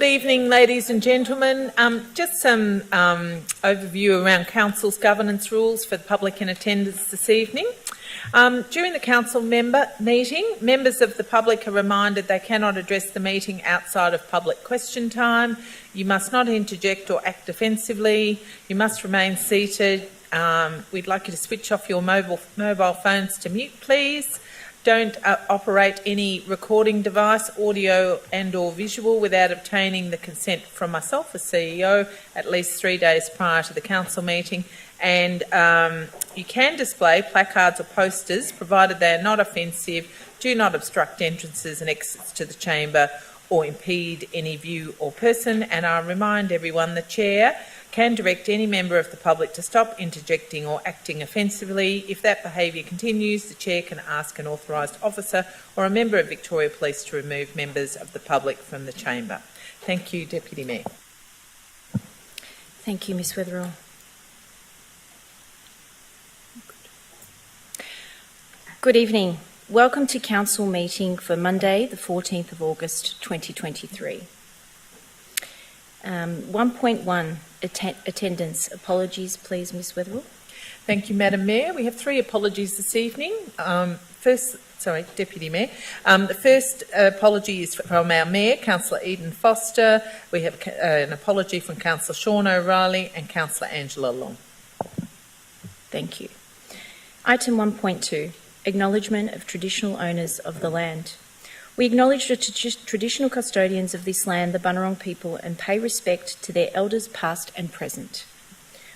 Good evening, ladies and gentlemen. Just some overview around Council's governance rules for the public in attendance this evening. During the Council meeting, members of the public are reminded they cannot address the meeting outside of public question time. You must not interject or act offensively. You must remain seated. We'd like you to switch off your mobile phones to mute, please. Don't operate any recording device, audio and or visual, without obtaining the consent from myself as CEO at least 3 days prior to the Council meeting. And you can display placards or posters, provided they are not offensive, do not obstruct entrances and exits to the chamber or impede any view or person. And I remind everyone the Chair can direct any member of the public to stop interjecting or acting offensively. If that behaviour continues, the Chair can ask an authorised officer or a member of Victoria Police to remove members of the public from the chamber. Thank you, Deputy Mayor. Thank you, Ms Weatherall. Good evening. Welcome to Council meeting for Monday, the 14th of August 2023. 1.1, attendance. Apologies, please, Ms Weatherall. Thank you, Madam Mayor. We have 3 apologies this evening. Deputy Mayor. The first apology is from our Mayor, Councillor Eden Foster. We have an apology from Councillor Sean O'Reilly and Councillor Angela Long. Thank you. Item 1.2, acknowledgement of traditional owners of the land. We acknowledge the traditional custodians of this land, the Bunurong people, and pay respect to their elders past and present.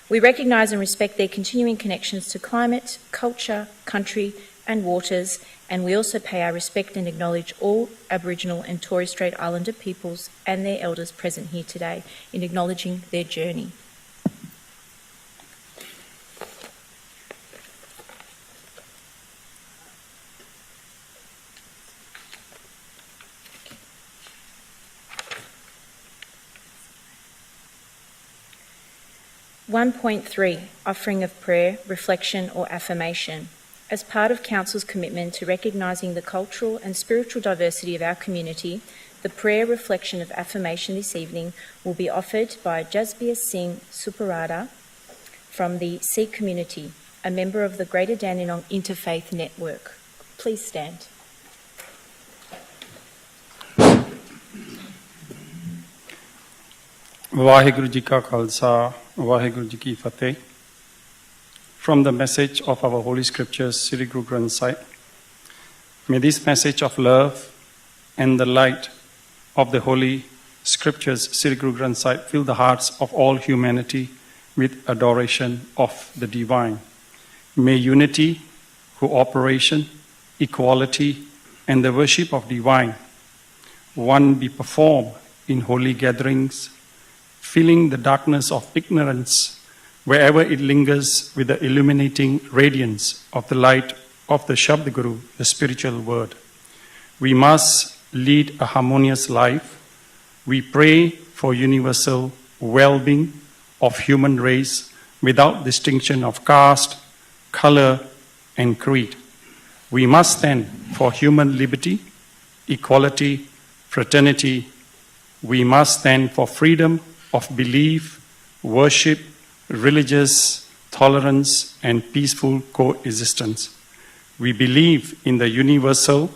We recognise and respect their continuing connections to climate, culture, country and waters, and we also pay our respect and acknowledge all Aboriginal and Torres Strait Islander peoples and their elders present here today in acknowledging their journey. (1.3) Offering of prayer, reflection or affirmation. As part of Council's commitment to recognising the cultural and spiritual diversity of our community, the prayer, reflection of affirmation this evening will be offered by Jasbir Singh Suparada from the Sikh community, a member of the Greater Dandenong Interfaith Network. Please stand. Vaheguru Ji Ka Khalsa, Vaheguru Ji Ki Fateh. From the message of our Holy Scriptures, Sri Guru Granth Sahib, may this message of love and the light of the Holy Scriptures, Sri Guru Granth Sahib, fill the hearts of all humanity with adoration of the Divine. May unity, cooperation, equality, and the worship of Divine One be performed in holy gatherings, filling the darkness of ignorance wherever it lingers with the illuminating radiance of the light of the Shabd Guru, the spiritual word. We must lead a harmonious life. We pray for universal well-being of human race without distinction of caste, color, and creed. We must stand for human liberty, equality, fraternity. We must stand for freedom of belief, worship, religious tolerance, and peaceful coexistence. We believe in the universal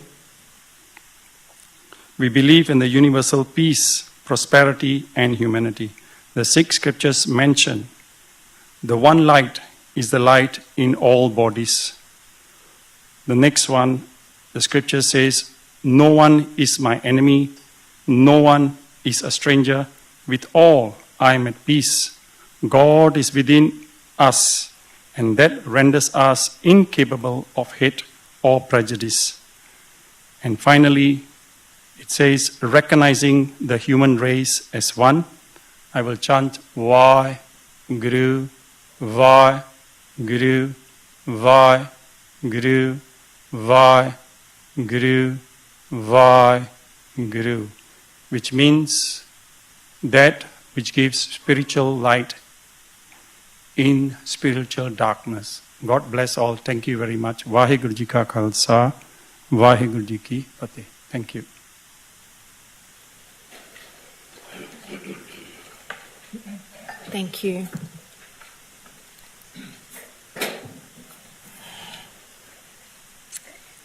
peace, prosperity, and humanity. The Sikh scriptures mention the one light is the light in all bodies. The next one, the scripture says, no one is my enemy, no one is a stranger. With all, I am at peace. God is within us, and that renders us incapable of hate or prejudice. And finally, it says, recognizing the human race as one, I will chant Vaheguru, Vaheguru, Vaheguru, Vaheguru, Vaheguru, which means that which gives spiritual light in spiritual darkness. God bless all. Thank you very much. Vaheguru Ji Ka Khalsa, Vaheguru Ji Ki Fateh. Thank you. Thank you.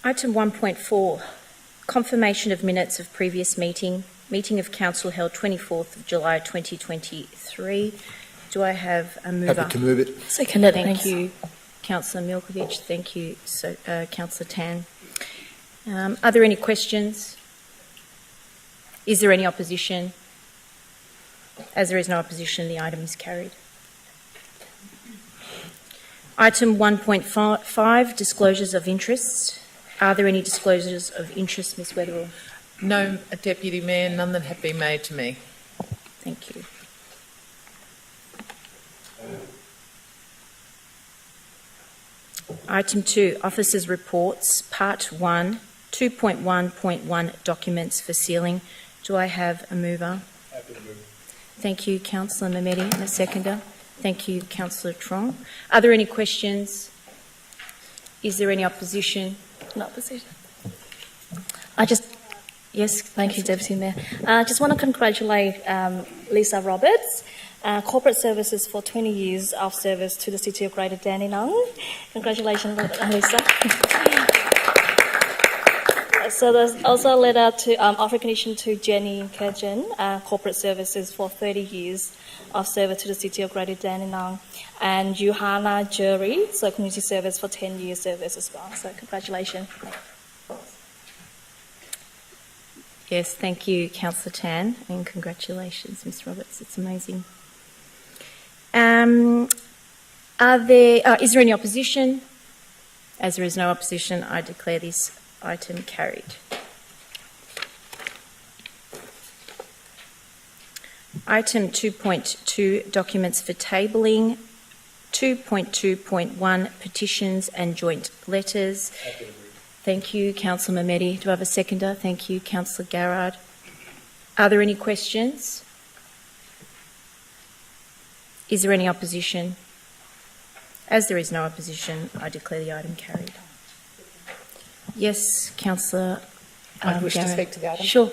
Item 1.4, confirmation of minutes of previous meeting of council held 24th of July 2023. Do I have a mover? Happy to move it. Seconded. Thank Thanks. you, Councillor Milkovich. Thank you, Councillor Tan. Are there any questions? Is there any opposition? As there is no opposition, the item is carried. Item 1.5, disclosures of interests. Are there any disclosures of interest, Ms Weatherall? No, Deputy Mayor, none that have been made to me. Thank you. Item 2, Officers' Reports, Part 1, 2.1.1, Documents for Sealing. Do I have a mover? Happy to move. Thank you, Councillor Mamedi, and a seconder. Thank you, Councillor Trong. Are there any questions? Is there any opposition? No opposition. Yes, Thank you, Deputy Mayor. I just want to congratulate Lisa Roberts, Corporate Services, for 20 years of service to the City of Greater Dandenong. Congratulations, Lisa. So there's also a letter to of recognition to Jenny Kerjen, Corporate Services, for 30 years of service to the City of Greater Dandenong, and Johanna Jury, so community service, for 10 years service as well. So congratulations. Yes, thank you, Councillor Tan, and congratulations, Ms Roberts. It's amazing. Is there any opposition? As there is no opposition, I declare this item carried. Item 2.2, documents for tabling. 2.2.1, petitions and joint letters. Thank you, Councillor Mamedi. Do I have a seconder? Thank you, Councillor Garrard. Are there any questions? Is there any opposition? As there is no opposition, I declare the item carried. Yes, Councillor I wish to Garrard. speak to the item. Sure.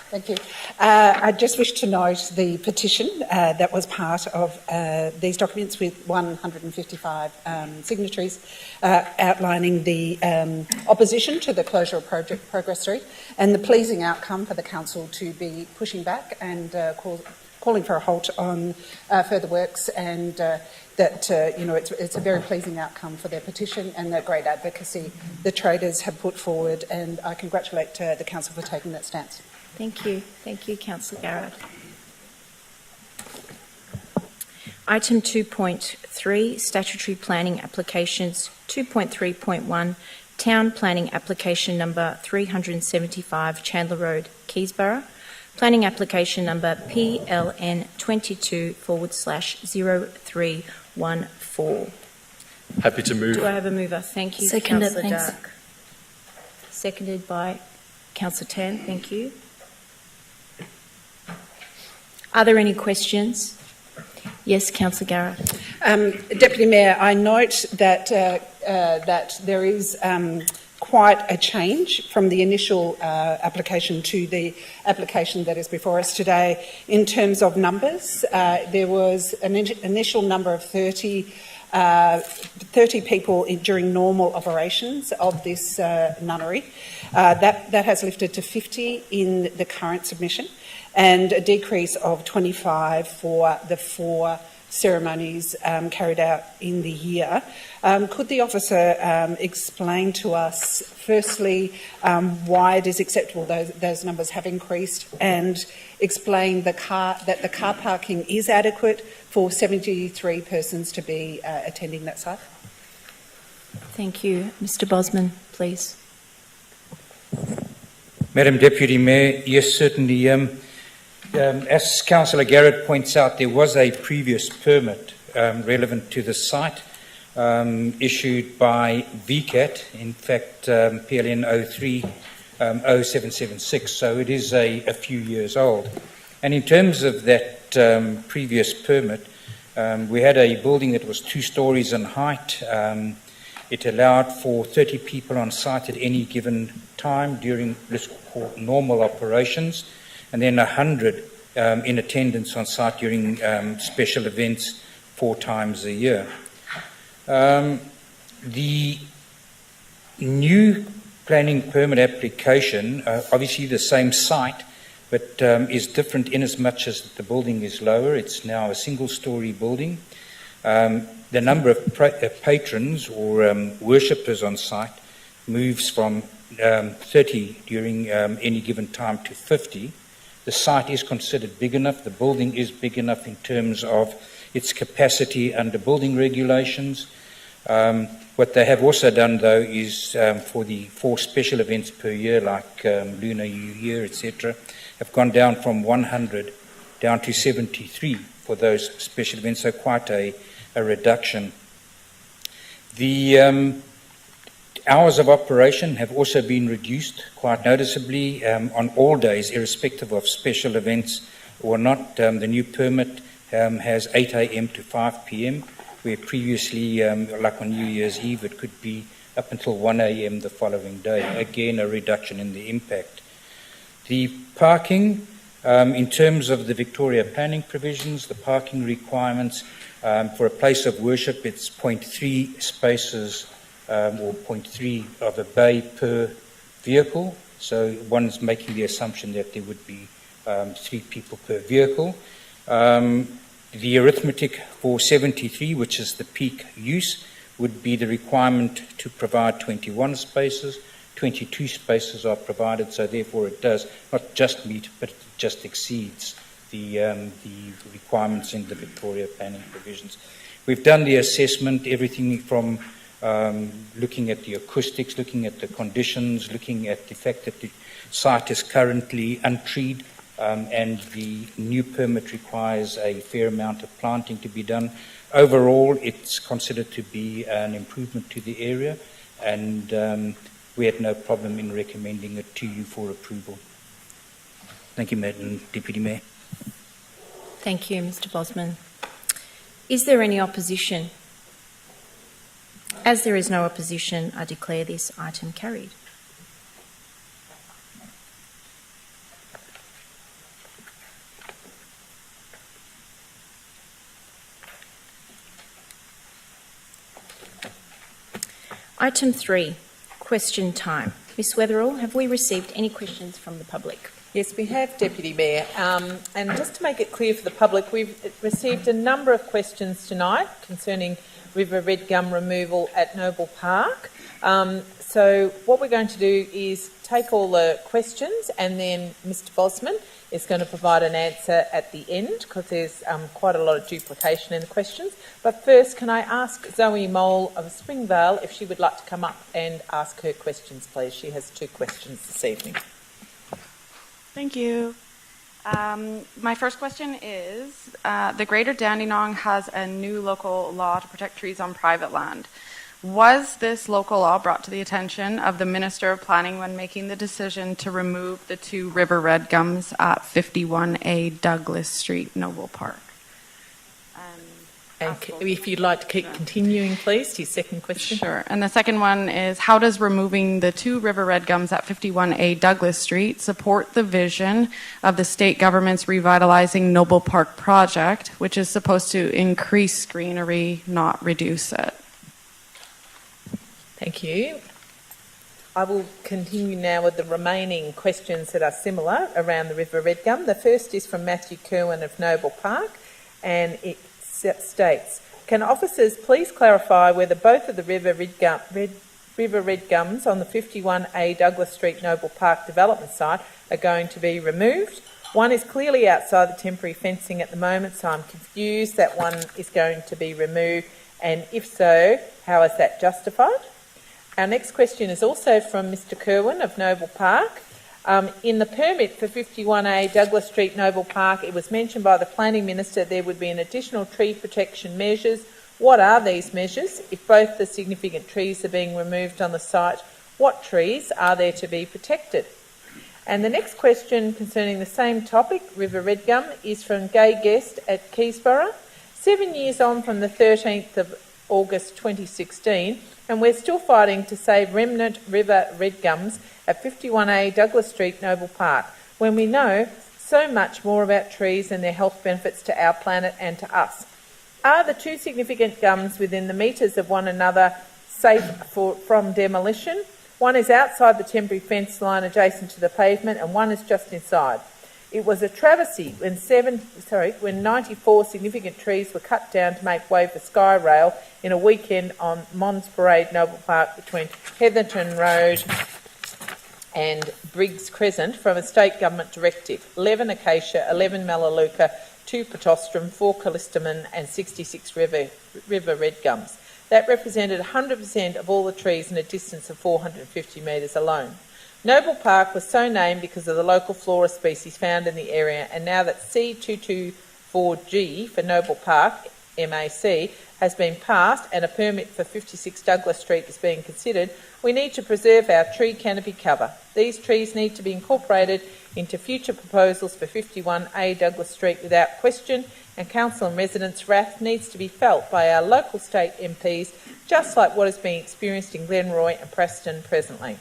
Thank you. I just wish to note the petition that was part of these documents with 155 signatories outlining the opposition to the closure of Project Progress Street and the pleasing outcome for the council to be pushing back and calling for a halt on further works, and it's a very pleasing outcome for their petition and the great advocacy the traders have put forward, and I congratulate the council for taking that stance. Thank you. Thank you, Councillor Garrard. Item 2.3, statutory planning applications. 2.3.1, town planning application number 375, Chandler Road, Keysborough. Planning application number PLN 22/0314. Happy to move. Do I have a mover? Thank you, Seconded, Councillor thanks. Dark. Seconded by Councillor Tan. Thank you. Are there any questions? Yes, Councillor Garrard. Deputy Mayor, I note that that there is quite a change from the initial application to the application that is before us today in terms of numbers. There was an initial number of 30 people during normal operations of this nunnery. That has lifted to 50 in the current submission, and a decrease of 25 for the 4 ceremonies carried out in the year. Could the officer explain to us, firstly, why it is acceptable those numbers have increased, and explain that the car parking is adequate for 73 persons to be attending that site? Thank you. Mr Bosman, please. Madam Deputy Mayor, yes, certainly. As Councillor Garrett points out, there was a previous permit relevant to the site issued by VCAT, in fact, PLN 030776, so it is a few years old. And in terms of that previous permit, we had a building that was 2 stories in height. It allowed for 30 people on site at any given time during, let's call, normal operations, and then 100 in attendance on site during special events 4 times a year. The new planning permit application, obviously the same site, but is different in as much as the building is lower. It's now a single-storey building. The number of patrons or worshippers on site moves from 30 during any given time to 50. The site is considered big enough. The building is big enough in terms of its capacity under building regulations. What they have also done, though, is for the 4 special events per year, like Lunar New Year, etc., have gone down from 100 down to 73 for those special events, so quite a reduction. The hours of operation have also been reduced quite noticeably on all days, irrespective of special events or not. The new permit has 8 a.m. to 5 p.m., where previously, like on New Year's Eve, it could be up until 1 a.m. the following day. Again, a reduction in the impact. The parking, in terms of the Victoria planning provisions, the parking requirements for a place of worship, it's 0.3 spaces or 0.3 of a bay per vehicle. So one's making the assumption that there would be 3 people per vehicle. The arithmetic for 73, which is the peak use, would be the requirement to provide 21 spaces. 22 spaces are provided, so therefore it does not just meet, but it just exceeds the requirements in the Victoria planning provisions. We've done the assessment, everything from looking at the acoustics, looking at the conditions, looking at the fact that the site is currently untreed, and the new permit requires a fair amount of planting to be done. Overall, it's considered to be an improvement to the area, and we had no problem in recommending it to you for approval. Thank you, Madam Deputy Mayor. Thank you, Mr Bosman. Is there any opposition? As there is no opposition, I declare this item carried. Item 3, question time. Ms Weatherall, have we received any questions from the public? Yes, we have, Deputy Mayor. And just to make it clear for the public, we've received a number of questions tonight concerning river red gum removal at Noble Park. So what we're going to do is take all the questions, and then Mr Bosman is going to provide an answer at the end, because there's quite a lot of duplication in the questions. But first, can I ask Zoe Mole of Springvale if she would like to come up and ask her questions, please? She has 2 questions this evening. Thank you. My first question is, the Greater Dandenong has a new local law to protect trees on private land. Was this local law brought to the attention of the Minister of Planning when making the decision to remove the 2 river red gums at 51A Douglas Street, Noble Park? And if you'd like to keep continuing, please, to your second question. Sure. And the second one is, how does removing the 2 river red gums at 51A Douglas Street support the vision of the state government's Revitalising Noble Park project, which is supposed to increase greenery, not reduce it? Thank you. I will continue now with the remaining questions that are similar around the river red gum. The first is from Matthew Kerwin of Noble Park, and it states, can officers please clarify whether both of the river red gums on the 51A Douglas Street Noble Park development site are going to be removed? One is clearly outside the temporary fencing at the moment, so I'm confused that one is going to be removed, and if so, how is that justified? Our next question is also from Mr Kerwin of Noble Park. In the permit for 51A Douglas Street Noble Park, it was mentioned by the Planning Minister there would be an additional tree protection measures. What are these measures? If both the significant trees are being removed on the site, what trees are there to be protected? And the next question concerning the same topic, river red gum, is from Gay Guest at Keysborough. 7 years on from the 13th of August 2016, and we're still fighting to save remnant river red gums at 51A Douglas Street Noble Park, when we know so much more about trees and their health benefits to our planet and to us. Are the two significant gums within the metres of one another safe from demolition? One is outside the temporary fence line adjacent to the pavement and one is just inside. It was a travesty when 94 significant trees were cut down to make way for Skyrail in a weekend on Mons Parade Noble Park between Heatherton Road and Briggs Crescent from a state government directive. 11 acacia, 11 melaleuca, 2 pitostrum, 4 callistemon and 66 river red gums. That represented 100% of all the trees in a distance of 450 metres alone. Noble Park was so named because of the local flora species found in the area, and now that C224G for Noble Park, MAC, has been passed and a permit for 56 Douglas Street is being considered, we need to preserve our tree canopy cover. These trees need to be incorporated into future proposals for 51A Douglas Street without question, and council and residents' wrath needs to be felt by our local state MPs, just like what is being experienced in Glenroy and Preston presently.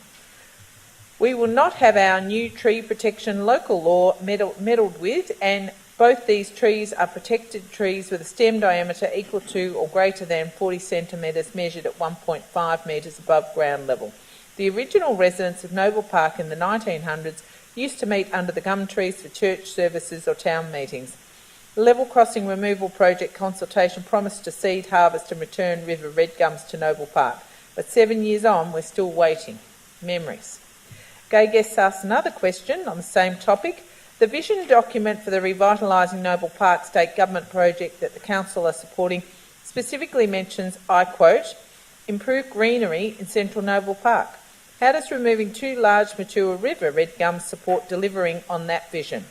We will not have our new tree protection local law meddled with, and both these trees are protected trees with a stem diameter equal to or greater than 40 centimetres measured at 1.5 metres above ground level. The original residents of Noble Park in the 1900s used to meet under the gum trees for church services or town meetings. The level crossing removal project consultation promised to seed, harvest and return river red gums to Noble Park, but 7 years on we're still waiting. Memories. Gay guests asked another question on the same topic. The vision document for the Revitalising Noble Park state government project that the council are supporting specifically mentions, I quote, improve greenery in central Noble Park. How does removing 2 large mature river red gums support delivering on that vision?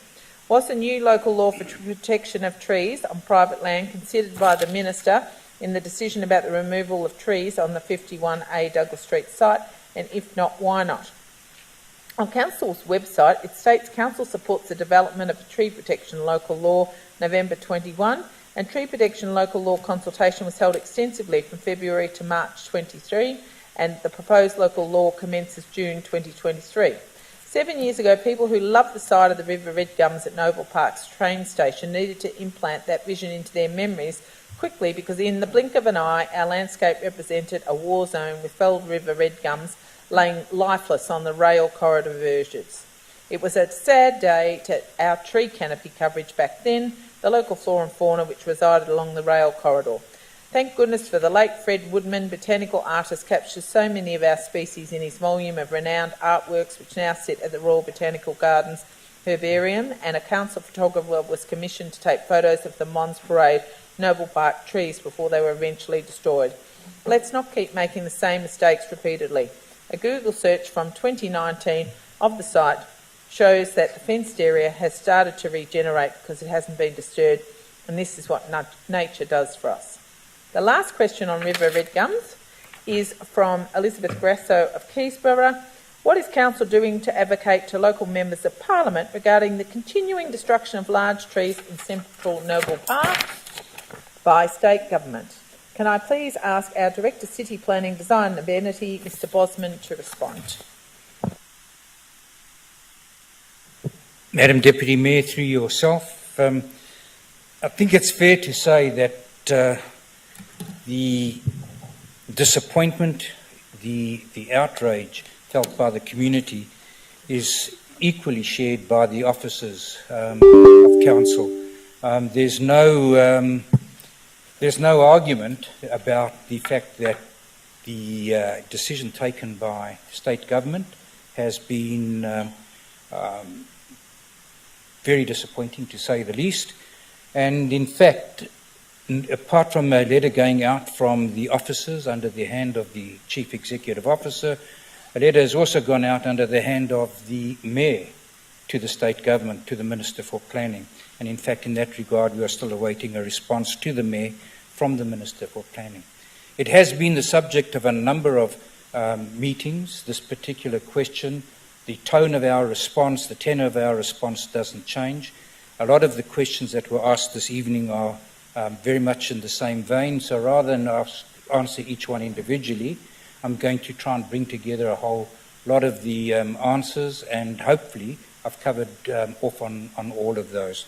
Was the new local law for protection of trees on private land considered by the Minister in the decision about the removal of trees on the 51A Douglas Street site, and if not, why not? On Council's website, it states Council supports the development of a tree protection local law November 21, and tree protection local law consultation was held extensively from February to March 23, and the proposed local law commences June 2023. 7 years ago, people who loved the sight of the river red gums at Noble Park's train station needed to implant that vision into their memories quickly, because in the blink of an eye, our landscape represented a war zone with felled river red gums laying lifeless on the rail corridor verges. It was a sad day to our tree canopy coverage back then, the local flora and fauna which resided along the rail corridor. Thank goodness for the late Fred Woodman, botanical artist, captures so many of our species in his volume of renowned artworks which now sit at the Royal Botanical Gardens Herbarium, and a council photographer was commissioned to take photos of the Mons Parade Noble Park trees before they were eventually destroyed. Let's not keep making the same mistakes repeatedly. A Google search from 2019 of the site shows that the fenced area has started to regenerate because it hasn't been disturbed, and this is what nature does for us. The last question on river red gums is from Elizabeth Grasso of Keysborough. What is Council doing to advocate to local members of Parliament regarding the continuing destruction of large trees in central Noble Park by state government? Can I please ask our Director City Planning, Design and Amenity, Mr Bosman, to respond? Madam Deputy Mayor, through yourself, I think it's fair to say that the disappointment, the outrage felt by the community is equally shared by the officers of Council. There's no argument about the fact that the decision taken by state government has been very disappointing, to say the least. And in fact, apart from a letter going out from the officers under the hand of the Chief Executive Officer, a letter has also gone out under the hand of the Mayor to the state government, to the Minister for Planning. And in fact, in that regard, we are still awaiting a response to the Mayor from the Minister for Planning. It has been the subject of a number of meetings, this particular question. The tone of our response, the tenor of our response doesn't change. A lot of the questions that were asked this evening are very much in the same vein, so rather than answer each one individually, I'm going to try and bring together a whole lot of the answers, and hopefully I've covered off on all of those.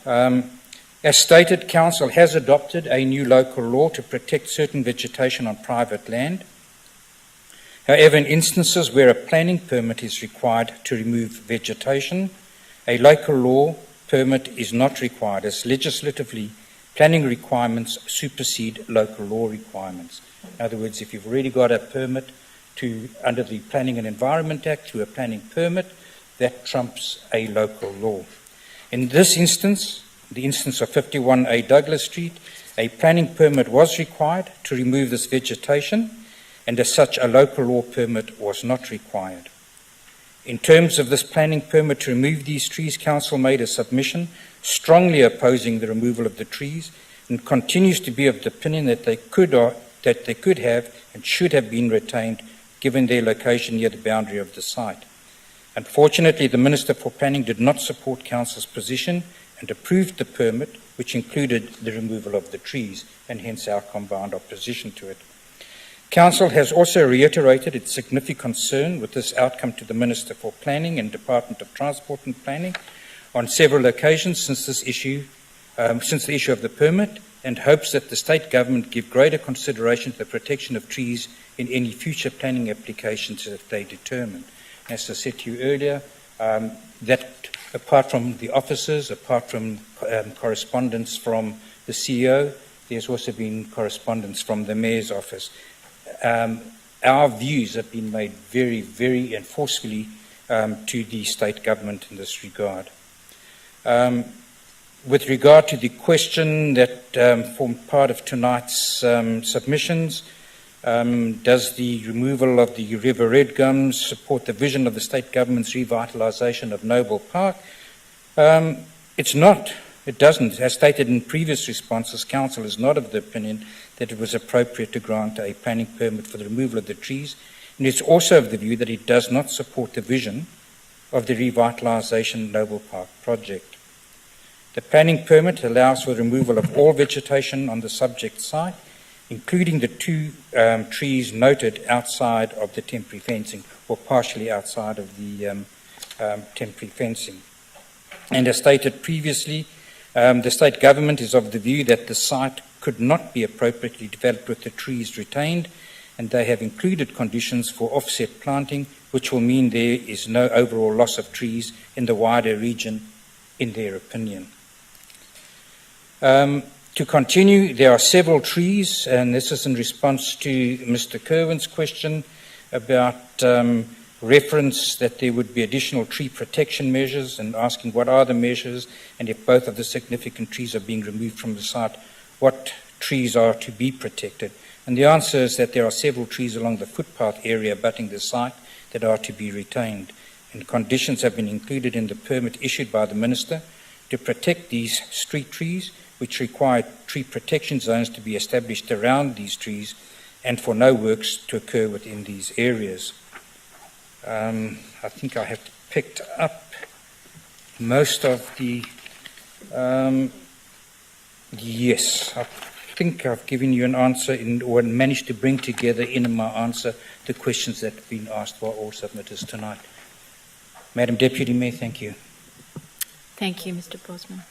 As stated, Council has adopted a new local law to protect certain vegetation on private land. However, in instances where a planning permit is required to remove vegetation, a local law permit is not required, as legislatively planning requirements supersede local law requirements. In other words, if you've already got a permit under the Planning and Environment Act through a planning permit, that trumps a local law. In this instance, the instance of 51A Douglas Street, a planning permit was required to remove this vegetation, and as such, a local law permit was not required. In terms of this planning permit to remove these trees, Council made a submission strongly opposing the removal of the trees and continues to be of the opinion that they could have and should have been retained given their location near the boundary of the site. Unfortunately, the Minister for Planning did not support Council's position and approved the permit, which included the removal of the trees, and hence our combined opposition to it. Council has also reiterated its significant concern with this outcome to the Minister for Planning and Department of Transport and Planning on several occasions since the issue of the permit, and hopes that the state government give greater consideration to the protection of trees in any future planning applications that they determine. As I said to you earlier, that apart from the officers, apart from correspondence from the CEO, there's also been correspondence from the Mayor's office. Our views have been made very, very and forcefully to the state government in this regard. With regard to the question that formed part of tonight's submissions, does the removal of the River Red Gums support the vision of the state government's revitalisation of Noble Park? It's not. It doesn't. As stated in previous responses, Council is not of the opinion that it was appropriate to grant a planning permit for the removal of the trees, and it's also of the view that it does not support the vision of the revitalisation Noble Park project. The planning permit allows for the removal of all vegetation on the subject site, including the two trees noted outside of the temporary fencing, or partially outside of the temporary fencing. And as stated previously, the state government is of the view that the site could not be appropriately developed with the trees retained, and they have included conditions for offset planting, which will mean there is no overall loss of trees in the wider region, in their opinion. To continue, there are several trees, and this is in response to Mr. Kerwin's question about reference that there would be additional tree protection measures, and asking what are the measures, and if both of the significant trees are being removed from the site, what trees are to be protected. And the answer is that there are several trees along the footpath area abutting the site that are to be retained, and conditions have been included in the permit issued by the Minister to protect these street trees, which require tree protection zones to be established around these trees and for no works to occur within these areas. I think I have picked up most of the... yes, I think I've given you an answer or managed to bring together in my answer the questions that have been asked by all submitters tonight. Madam Deputy Mayor, thank you. Thank you, Mr. Bosman.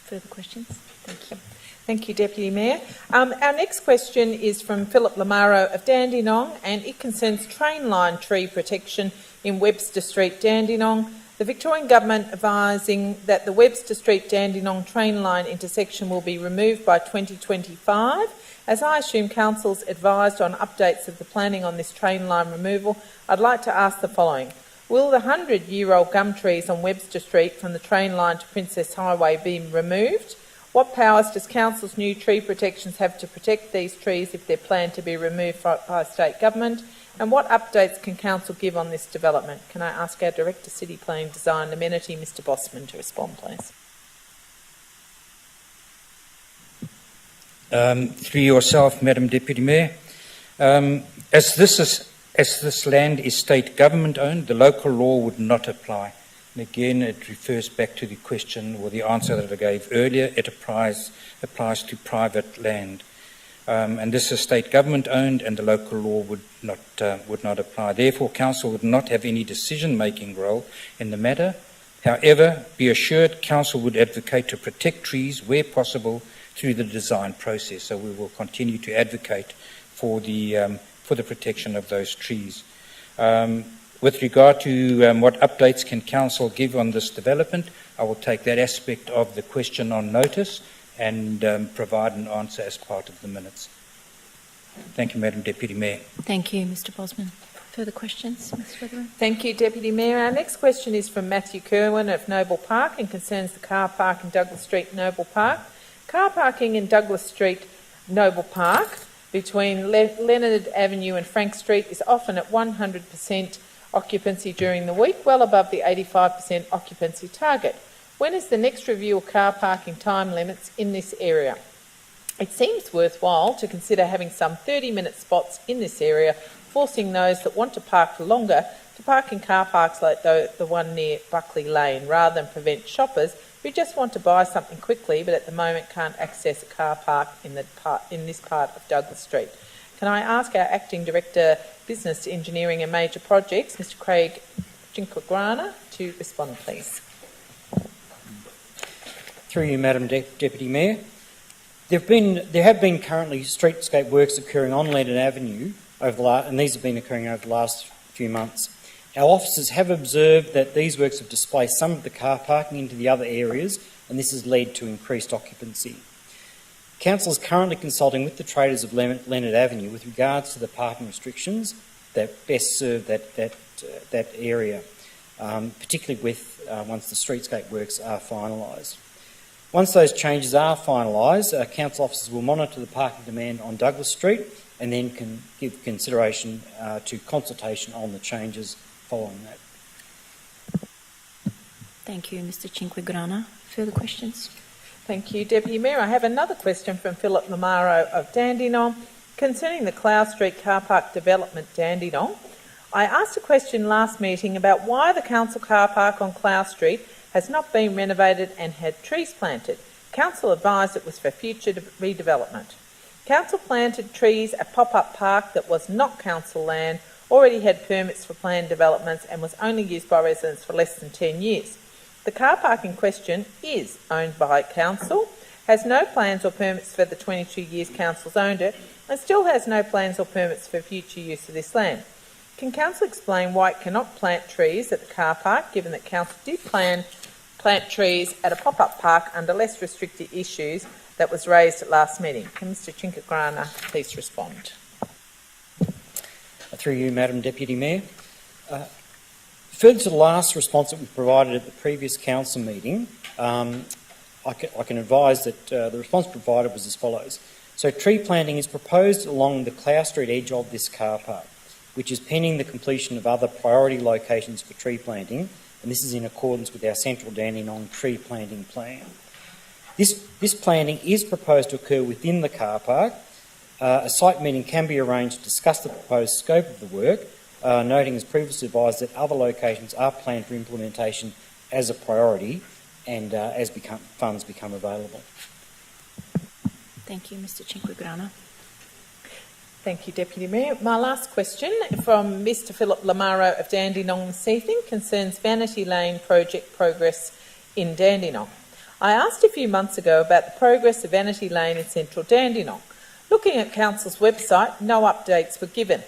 Further questions? Thank you. Thank you, Deputy Mayor. Our next question is from Philip Lamaro of Dandenong, and it concerns train line tree protection in Webster Street, Dandenong. The Victorian Government advising that the Webster Street Dandenong train line intersection will be removed by 2025. As I assume Council's advised on updates of the planning on this train line removal, I'd like to ask the following. Will the 100-year-old gum trees on Webster Street from the train line to Princess Highway be removed? What powers does Council's new tree protections have to protect these trees if they're planned to be removed by state government? And what updates can Council give on this development? Can I ask our Director, City Planning, Design and Amenity, Mr. Bosman, to respond, please? Through yourself, Madam Deputy Mayor, as this land is state government owned, the local law would not apply. And again, it refers back to the question or the answer that I gave earlier. It applies to private land. and this is state government owned, and the local law would not apply. Therefore, council would not have any decision-making role in the matter. However, be assured, council would advocate to protect trees where possible through the design process. So we will continue to advocate for the protection of those trees. With regard to what updates can council give on this development, I will take that aspect of the question on notice and provide an answer as part of the minutes. Thank you, Madam Deputy Mayor. Thank you, Mr Bosman. Further questions, Ms Wetherin? Thank you, Deputy Mayor. Our next question is from Matthew Kerwin of Noble Park and concerns the car park in Douglas Street, Noble Park. Car parking in Douglas Street, Noble Park, between Leonard Avenue and Frank Street is often at 100% occupancy during the week, well above the 85% occupancy target. When is the next review of car parking time limits in this area? It seems worthwhile to consider having some 30-minute spots in this area, forcing those that want to park for longer to park in car parks like the one near Buckley Lane, rather than prevent shoppers who just want to buy something quickly but at the moment can't access a car park in this part of Douglas Street. Can I ask our Acting Director, Business, Engineering and Major Projects, Mr Craig Cinquegrana, to respond, please? Through you, Madam Deputy Mayor. There have been currently streetscape works occurring on Leonard Avenue and these have been occurring over the last few months. Our officers have observed that these works have displaced some of the car parking into the other areas, and this has led to increased occupancy. Council is currently consulting with the traders of Leonard Avenue with regards to the parking restrictions that best serve that area, particularly once the streetscape works are finalised. Once those changes are finalised, council officers will monitor the parking demand on Douglas Street and then can give consideration to consultation on the changes following that. Thank you, Mr Cinquegrana. Further questions? Thank you, Deputy Mayor. I have another question from Philip Lamaro of Dandenong concerning the Clough Street car park development, Dandenong. I asked a question last meeting about why the council car park on Clough Street has not been renovated and had trees planted. Council advised it was for future redevelopment. Council planted trees at Pop-Up Park that was not council land, already had permits for planned developments and was only used by residents for less than 10 years. The car park in question is owned by council, has no plans or permits for the 22 years council's owned it, and still has no plans or permits for future use of this land. Can council explain why it cannot plant trees at the car park, given that council did plant trees at a pop-up park under less restrictive issues that was raised at last meeting? Can Mr Cinquegrana please respond? Through you, Madam Deputy Mayor. Further to the last response that we provided at the previous council meeting, I can advise that the response provided was as follows. So tree planting is proposed along the Clough Street edge of this car park, which is pending the completion of other priority locations for tree planting, and this is in accordance with our Central Dandenong tree planting plan. This planting is proposed to occur within the car park. A site meeting can be arranged to discuss the proposed scope of the work, noting as previously advised that other locations are planned for implementation as a priority and as funds become available. Thank you, Mr Cinquegrana. Thank you, Deputy Mayor. My last question from Mr Philip Lamaro of Dandenong this evening concerns Vanity Lane project progress in Dandenong. I asked a few months ago about the progress of Vanity Lane in central Dandenong. Looking at Council's website, no updates were given.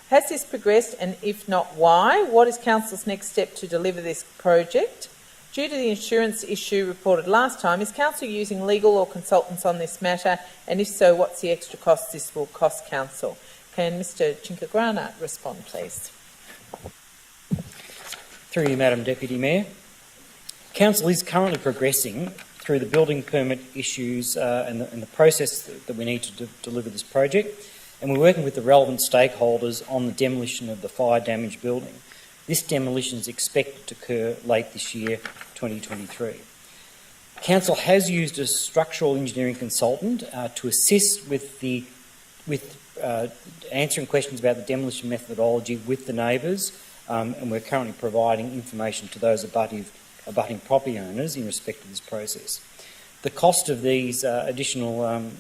Has this progressed, and if not, why? What is Council's next step to deliver this project? Due to the insurance issue reported last time, is Council using legal or consultants on this matter, and if so, what's the extra cost this will cost Council? Can Mr Cinquegrana respond, please? Through you, Madam Deputy Mayor. Council is currently progressing through the building permit issues and the process that we need to deliver this project, and we're working with the relevant stakeholders on the demolition of the fire-damaged building. This demolition is expected to occur late this year, 2023. Council has used a structural engineering consultant to assist with answering questions about the demolition methodology with the neighbours, and we're currently providing information to those abutting property owners in respect to this process. The cost of these additional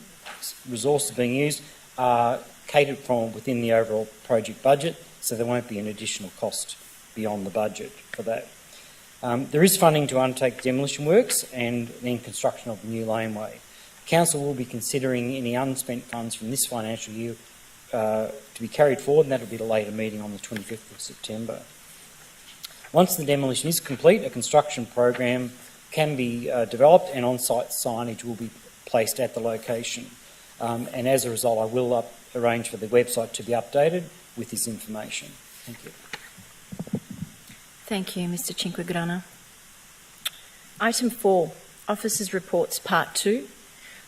resources being used are catered from within the overall project budget, so there won't be an additional cost beyond the budget for that. There is funding to undertake demolition works and then construction of the new laneway. Council will be considering any unspent funds from this financial year to be carried forward, and that will be at a later meeting on the 25th of September. Once the demolition is complete, a construction program can be developed and on-site signage will be placed at the location. And as a result, I will arrange for the website to be updated with this information. Thank you. Thank you, Mr Cinquegrana. Item 4, Officers' Reports Part 2,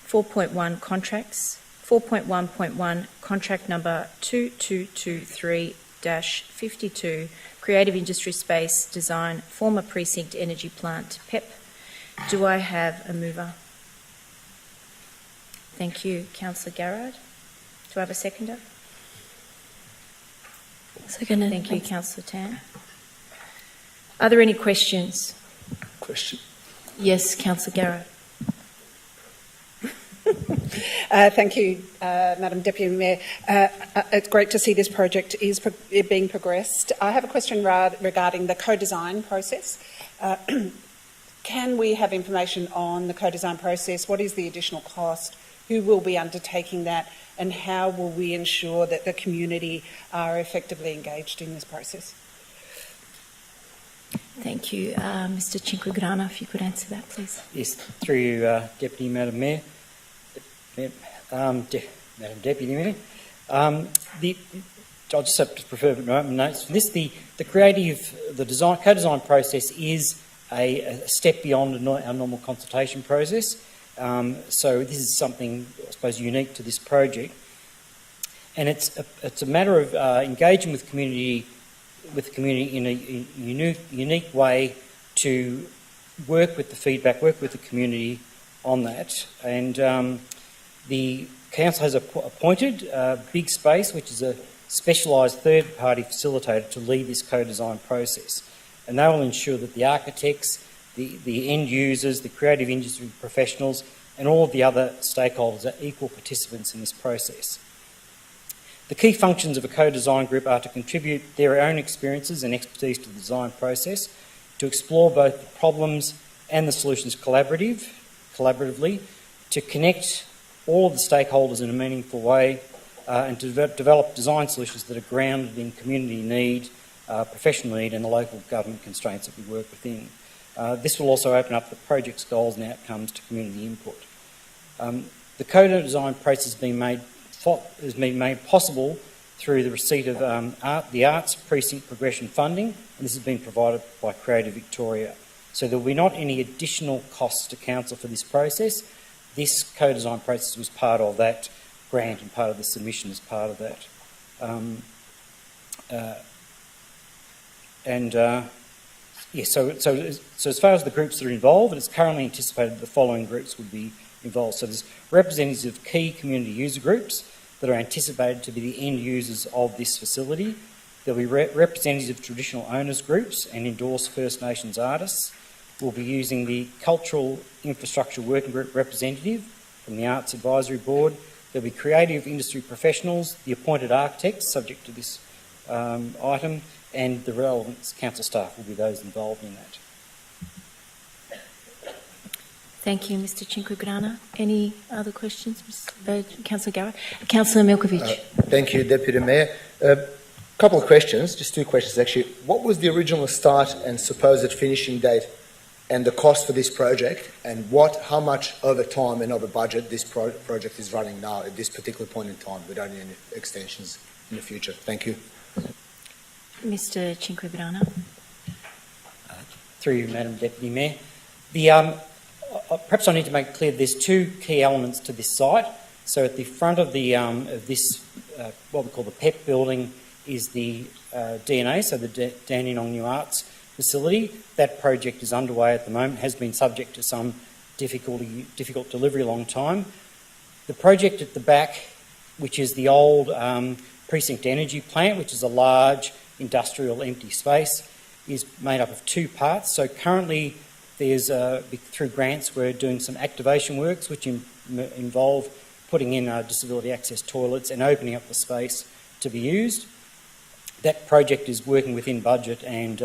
4.1 Contracts, 4.1.1 Contract Number 2223-52, Creative Industry Space Design, Former Precinct Energy Plant, PEP. Do I have a mover? Thank you, Councillor Garrard. Do I have a seconder? Second. Thank you, Councillor Tan. Are there any questions? Question. Yes, Councillor Garrard. Thank you, Madam Deputy Mayor. It's great to see this project is being progressed. I have a question regarding the co-design process. Can we have information on the co-design process? What is the additional cost? Who will be undertaking that? And how will we ensure that the community are effectively engaged in this process? Thank you. Mr Cinquegrana, if you could answer that, please. Yes, through you, Deputy Madam Mayor. Madam Deputy Mayor. I'll just have to prefer notes for this. The co-design process is a step beyond our normal consultation process. So this is something, I suppose, unique to this project, and it's a matter of engaging with the community in a unique way to work with the feedback, work with the community on that. And the council has appointed Big Space, which is a specialised third-party facilitator, to lead this co-design process, and they will ensure that the architects, the end users, the creative industry professionals and all of the other stakeholders are equal participants in this process. The key functions of a co-design group are to contribute their own experiences and expertise to the design process, to explore both the problems and the solutions collaboratively, to connect all of the stakeholders in a meaningful way, and to develop design solutions that are grounded in community need, professional need and the local government constraints that we work within. This will also open up the project's goals and outcomes to community input. The co-design process has been made possible through the receipt of the Arts Precinct Progression funding, and this has been provided by Creative Victoria. So there will be not any additional costs to council for this process. This co-design process was part of that grant and part of the submission as part of that. So as far as the groups that are involved, it's currently anticipated that the following groups would be involved. So there's representatives of key community user groups that are anticipated to be the end users of this facility. There'll be representatives of traditional owners groups and endorsed First Nations artists. We'll be using the Cultural Infrastructure Working Group representative from the Arts Advisory Board. There'll be creative industry professionals, the appointed architects subject to this item, and the relevant council staff will be those involved in that. Thank you, Mr Cinquegrana. Any other questions, Councillor Garrett? Councillor Milkovich. Thank you, Deputy Mayor. A couple of questions, just two questions actually. What was the original start and supposed finishing date and the cost for this project, and how much over time and over budget this project is running now at this particular point in time without any extensions in the future? Thank you. Mr Cinquegrana. Through you, Madam Deputy Mayor. Perhaps I need to make clear there's two key elements to this site. So at the front of this, what we call the PEP building, is the DNA, so the Dandenong New Arts facility. That project is underway at the moment, has been subject to some difficult delivery a long time. The project at the back, which is the old Precinct Energy Plant, which is a large industrial empty space, is made up of two parts. So currently there's, through grants, we're doing some activation works which involve putting in disability access toilets and opening up the space to be used. That project is working within budget and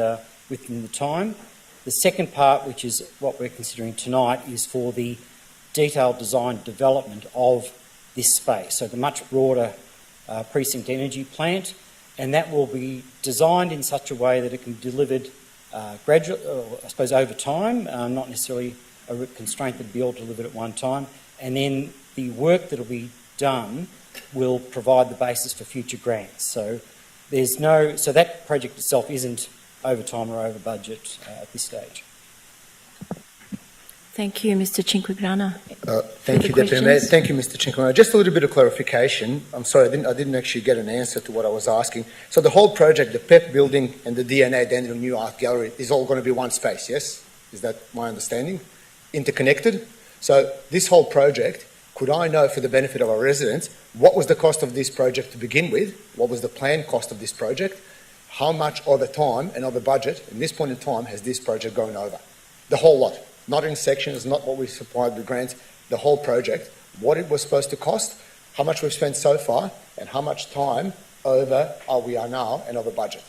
within the time. The second part, which is what we're considering tonight, is for the detailed design development of this space, so the much broader precinct energy plant, and that will be designed in such a way that it can be delivered gradually, I suppose over time, not necessarily a constraint that will be all delivered at one time, and then the work that will be done will provide the basis for future grants. So so that project itself isn't over time or over budget at this stage. Thank you, Mr. Cinquegrana. Thank you, Deputy Mayor. Thank you, Mr. Cinquegrana. Just a little bit of clarification. I'm sorry, I didn't actually get an answer to what I was asking. So the whole project, the PEP building and the DNA, Dandenong New Art Gallery, is all going to be one space, yes? Is that my understanding? Interconnected? So this whole project, could I know for the benefit of our residents, what was the cost of this project to begin with? What was the planned cost of this project? How much over time and over budget, in this point in time, has this project gone over? The whole lot. Not in sections, not what we supplied with grants, the whole project, what it was supposed to cost, how much we've spent so far, and how much time over we are now and over budget.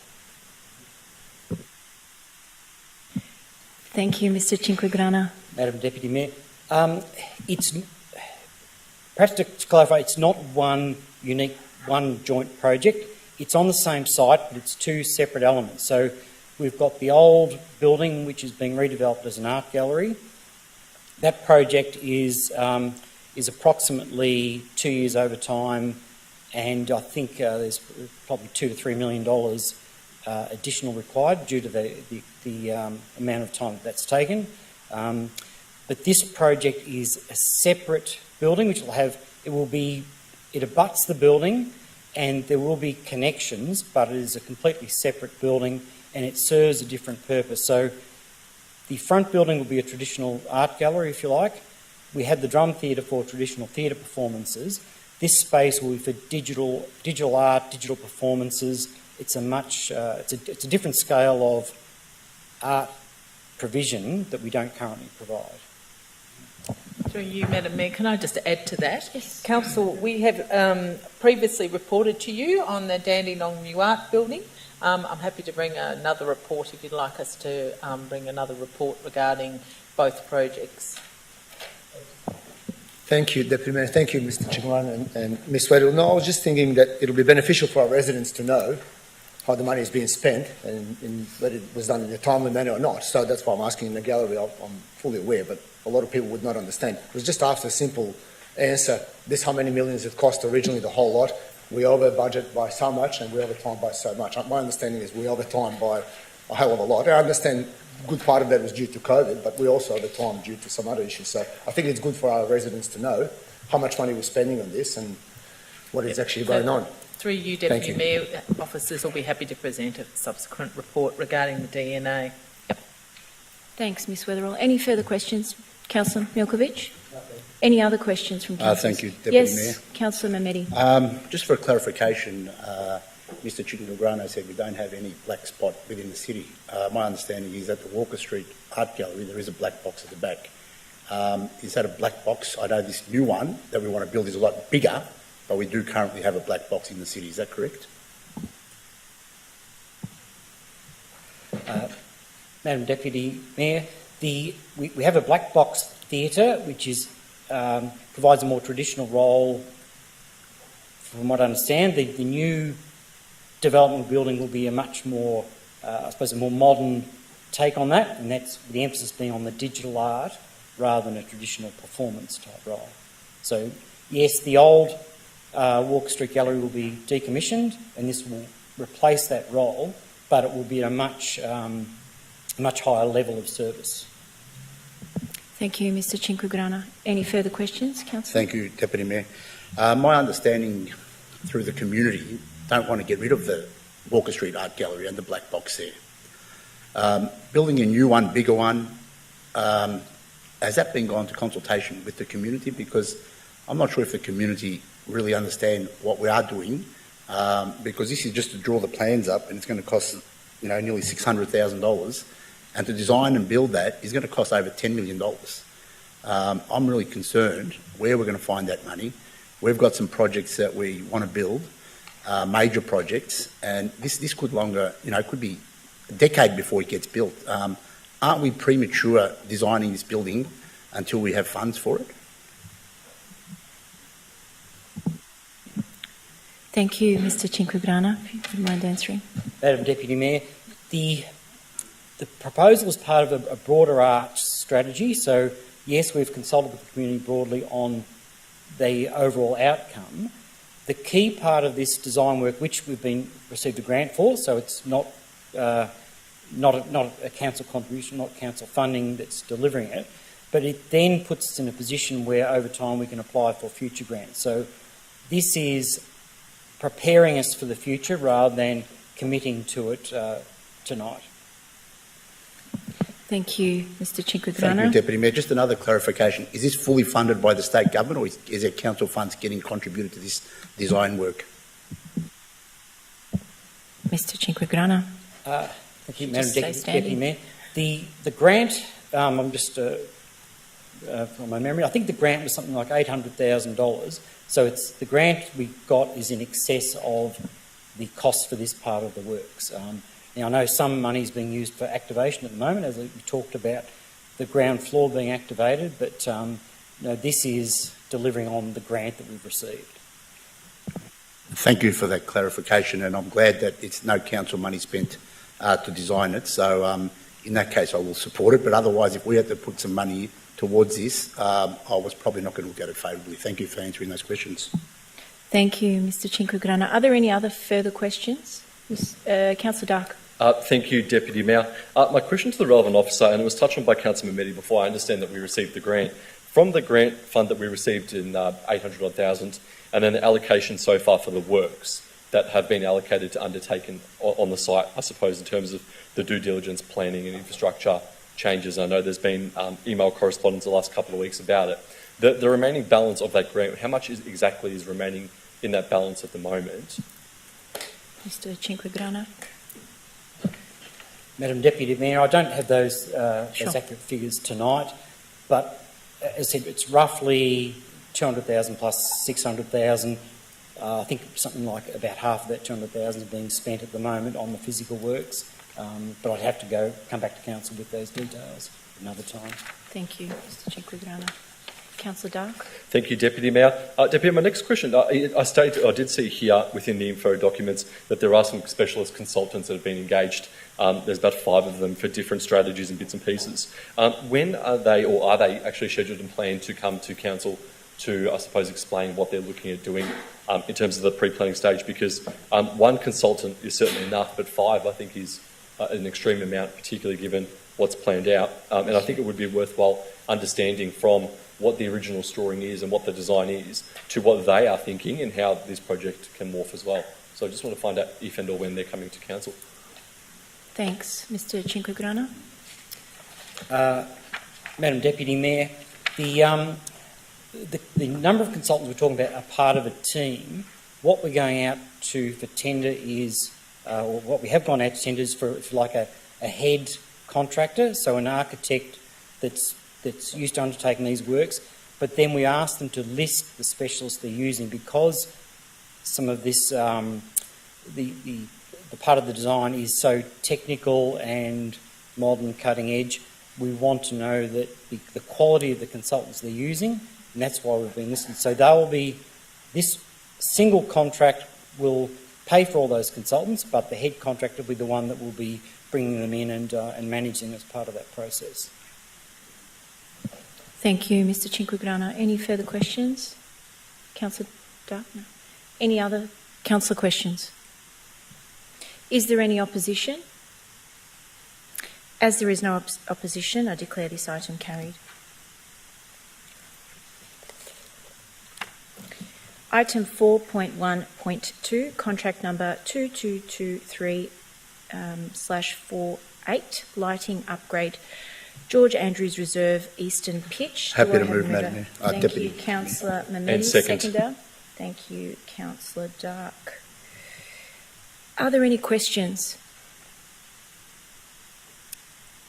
Thank you, Mr. Cinquegrana. Madam Deputy Mayor, perhaps to clarify, it's not one joint project. It's on the same site, but it's two separate elements. So we've got the old building, which is being redeveloped as an art gallery. That project is approximately 2 years over time, and I think there's probably $2 to $3 million additional required due to the amount of time that's taken. But this project is a separate building, which it abuts the building, and there will be connections, but it is a completely separate building and it serves a different purpose. So the front building will be a traditional art gallery, if you like. We had the drum theatre for traditional theatre performances. This space will be for digital art, digital performances. It's a different scale of art provision that we don't currently provide. Through you, Madam Mayor, can I just add to that? Yes. Council, we have previously reported to you on the Dandenong New Art Building. I'm happy to bring another report if you'd like us to bring another report regarding both projects. Thank you, Deputy Mayor. Thank you, Mr. Cinquegrana and Ms. Weddle. No, I was just thinking that it'll be beneficial for our residents to know how the money is being spent and whether it was done in a timely manner or not. So that's why I'm asking in the gallery. I'm fully aware, but a lot of people would not understand. It was just after a simple answer, this how many millions it cost originally, the whole lot. We over budget by so much and we over time by so much. My understanding is we over time by a hell of a lot. I understand a good part of that was due to COVID, but we also over time due to some other issues. So I think it's good for our residents to know how much money we're spending on this and what is actually going on. Through you, Deputy Mayor, officers will be happy to present a subsequent report regarding the DNA. Thanks, Ms. Weatherall. Any further questions? Councillor Milkovich? Any other questions from councillors? Thank you, Deputy Mayor. Yes, Councillor Mamedi. Just for clarification, Mr. Cinquegrana said we don't have any black spot within the city. My understanding is at the Walker Street Art Gallery there is a black box at the back. Is that a black box? I know this new one that we want to build is a lot bigger, but we do currently have a black box in the city. Is that correct? Madam Deputy Mayor, we have a black box theatre which provides a more traditional role. From what I understand, the new development building will be a much more, I suppose, a more modern take on that, and that's the emphasis being on the digital art rather than a traditional performance type role. So, yes, the old Walker Street Gallery will be decommissioned, and this will replace that role, but it will be a much higher level of service. Thank you, Mr. Cinquegrana. Any further questions, Councillor? Thank you, Deputy Mayor. My understanding through the community don't want to get rid of the Walker Street Art Gallery and the black box there. Building a new one, bigger one, has that been gone to consultation with the community? Because I'm not sure if the community really understand what we are doing, because this is just to draw the plans up and it's going to cost nearly $600,000, and to design and build that is going to cost over $10 million. I'm really concerned where we're going to find that money. We've got some projects that we want to build, major projects, and this could longer, it could be a decade before it gets built. Aren't we premature designing this building until we have funds for it? Thank you, Mr. Cinquegrana, if you wouldn't mind answering. Madam Deputy Mayor, the proposal is part of a broader arch strategy. So, yes, we've consulted with the community broadly on the overall outcome. The key part of this design work, which we've received a grant for, so it's not a council contribution, not council funding that's delivering it, but it then puts us in a position where over time we can apply for future grants. So this is preparing us for the future rather than committing to it tonight. Thank you, Mr. Cinquegrana. Thank you, Deputy Mayor. Just another clarification. Is this fully funded by the state government, or is there council funds getting contributed to this design work? Mr. Cinquegrana. Thank you, Should Madam just stay Deputy standing. Mayor. The grant, I'm just from my memory, I think the grant was something like $800,000. So the grant we got is in excess of the cost for this part of the works. Now, I know some money is being used for activation at the moment, as we talked about the ground floor being activated, but this is delivering on the grant that we've received. Thank you for that clarification, and I'm glad that it's no council money spent to design it. So in that case, I will support it. But otherwise, if we had to put some money towards this, I was probably not going to look at it favourably. Thank you for answering those questions. Thank you, Mr. Cinquegrana. Are there any other further questions? Councillor Dark. Thank you, Deputy Mayor. My question to the relevant officer, and it was touched on by Councillor Mehmedi before, I understand that we received the grant. From the grant fund that we received in 800,000, and then the allocation so far for the works that have been allocated to undertaken on the site, I suppose, in terms of the due diligence, planning and infrastructure changes. I know there's been email correspondence the last couple of weeks about it. The remaining balance of that grant, how much exactly is remaining in that balance at the moment? Mr. Cinquegrana. Madam Deputy Mayor, I don't have those accurate figures tonight, but as I said, it's roughly 200,000 plus 600,000. I think something like about half of that 200,000 is being spent at the moment on the physical works, but I'd have to come back to council with those details another time. Thank you, Mr. Cinquegrana. Councillor Dark. Thank you, Deputy Mayor. Deputy, my next question, I did see here within the info documents that there are some specialist consultants that have been engaged. There's about 5 of them for different strategies and bits and pieces. When are they actually scheduled and planned to come to council to, I suppose, explain what they're looking at doing in terms of the pre-planning stage? Because one consultant is certainly enough, but 5 I think is an extreme amount, particularly given what's planned out. And I think it would be worthwhile understanding from what the original drawing is and what the design is to what they are thinking and how this project can morph as well. So I just want to find out if and or when they're coming to council. Thanks. Mr. Cinquegrana. Madam Deputy Mayor, the number of consultants we're talking about are part of a team. What we're going out to for tender is, or what we have gone out to tender is for like a head contractor, so an architect that's used to undertaking these works, but then we ask them to list the specialists they're using because some of this, the part of the design is so technical and modern, cutting edge. We want to know that the quality of the consultants they're using, and that's why we've been listed. So this single contract will pay for all those consultants, but the head contractor will be the one that will be bringing them in and managing as part of that process. Thank you, Mr. Cinquegrana. Any further questions? Councillor Dark? No. Any other councillor questions? Is there any opposition? As there is no opposition, I declare this item carried. Item 4.1.2, contract number 2223/48, lighting upgrade, George Andrews Reserve, Eastern Pitch. Happy to move, Madam Mayor. Thank Deputy. you, Councillor Mehmedi. And second. Seconder. Thank you, Councillor Dark. Are there any questions?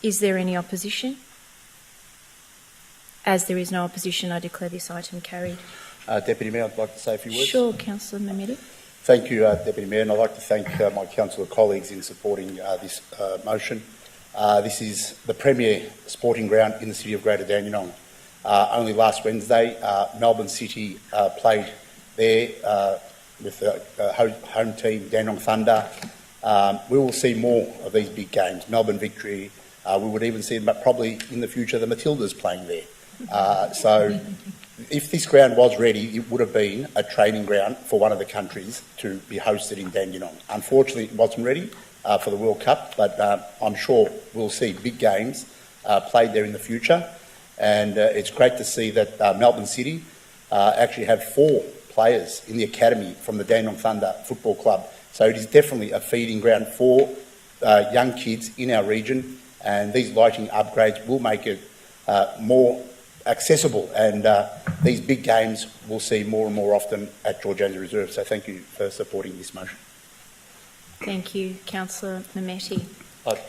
Is there any opposition? As there is no opposition, I declare this item carried. Deputy Mayor, I'd like to say a few words. Sure, Councillor Mehmeti. Thank you, Deputy Mayor, and I'd like to thank my councillor colleagues in supporting this motion. This is the premier sporting ground in the city of Greater Dandenong. Only last Wednesday, Melbourne City played there with the home team, Dandenong Thunder. We will see more of these big games. Melbourne Victory. We would even see, probably in the future, the Matildas playing there. So if this ground was ready, it would have been a training ground for one of the countries to be hosted in Dandenong. Unfortunately, it wasn't ready for the World Cup, but I'm sure we'll see big games played there in the future. And it's great to see that Melbourne City actually have 4 players in the academy from the Dandenong Thunder Football Club. So it is definitely a feeding ground for young kids in our region, and these lighting upgrades will make it more accessible, and these big games we'll see more and more often at Georgians Reserve. So thank you for supporting this motion. Thank you, Councillor Mehmeti.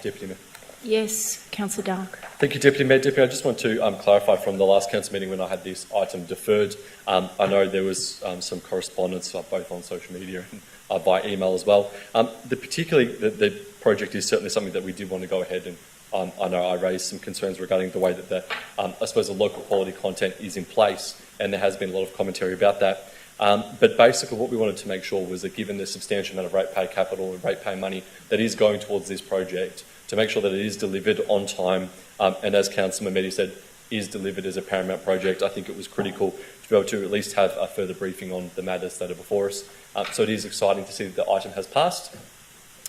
Deputy Mayor. Yes, Councillor Dark. Thank you, Deputy Mayor. Deputy, I just want to clarify from the last council meeting when I had this item deferred. I know there was some correspondence both on social media and by email as well. The project is certainly something that we did want to go ahead and I know I raised some concerns regarding the way that I suppose the local quality content is in place, and there has been a lot of commentary about that. But basically what we wanted to make sure was that given the substantial amount of ratepayer capital and ratepayer money that is going towards this project, to make sure that it is delivered on time, and as Councillor Mehmeti said, is delivered as a paramount project. I think it was critical to be able to at least have a further briefing on the matters that are before us. So it is exciting to see that the item has passed.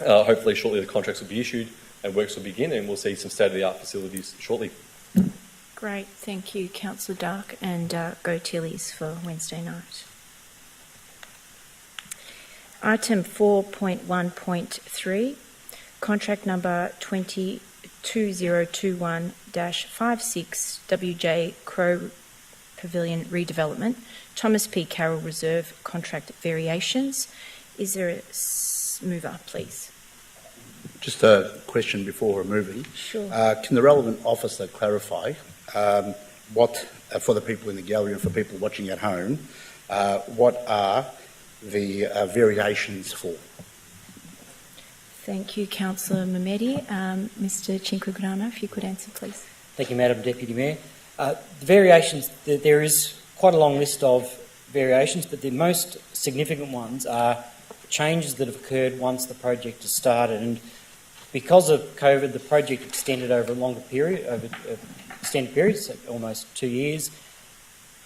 Hopefully shortly the contracts will be issued and works will begin, and we'll see some state-of-the-art facilities shortly. Great, thank you, Councillor Dark, and go Tillies for Wednesday night. Item 4.1.3, contract number 2021-56 WJ Crow Pavilion redevelopment, Thomas P. Carroll Reserve contract variations. Is there a mover, please? Just a question before we're moving. Sure. Can the relevant officer clarify what, for the people in the gallery and for people watching at home, what are the variations for? Thank you, Councillor Mehmeti. Mr. Cinquegrana, if you could answer, please. Thank you, Madam Deputy Mayor. The variations, there is quite a long list of variations, but the most significant ones are changes that have occurred once the project has started. And because of COVID, the project extended over a longer period, extended periods, so almost 2 years.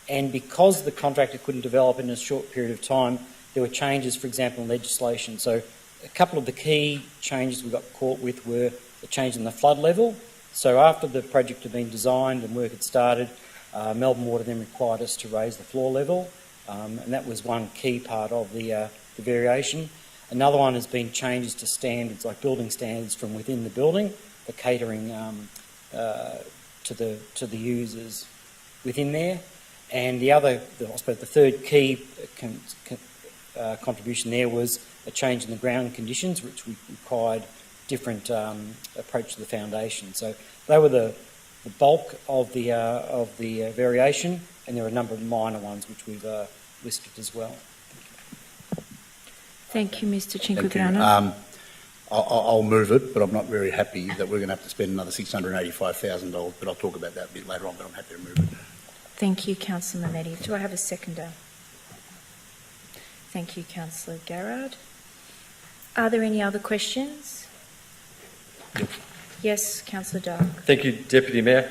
And because the contractor couldn't develop in a short period of time, there were changes, for example, in legislation. So a couple of the key changes we got caught with were the change in the flood level. So after the project had been designed and work had started, Melbourne Water then required us to raise the floor level, and that was one key part of the variation. Another one has been changes to standards, like building standards from within the building for catering to the users within there. And the other, I suppose the third key contribution there was a change in the ground conditions, which required different approach to the foundation. So they were the bulk of the variation, and there are a number of minor ones which we've listed as well. Thank you, Mr. Thank you. Cinquegrana. I'll move it, but I'm not very happy that we're going to have to spend another $685,000, but I'll talk about that a bit later on, but I'm happy to move it. Thank you, Councillor Mehmeti. Do I have a seconder? Thank you, Councillor Garrard. Are there any other questions? Yes, Councillor Dark. Thank you, Deputy Mayor.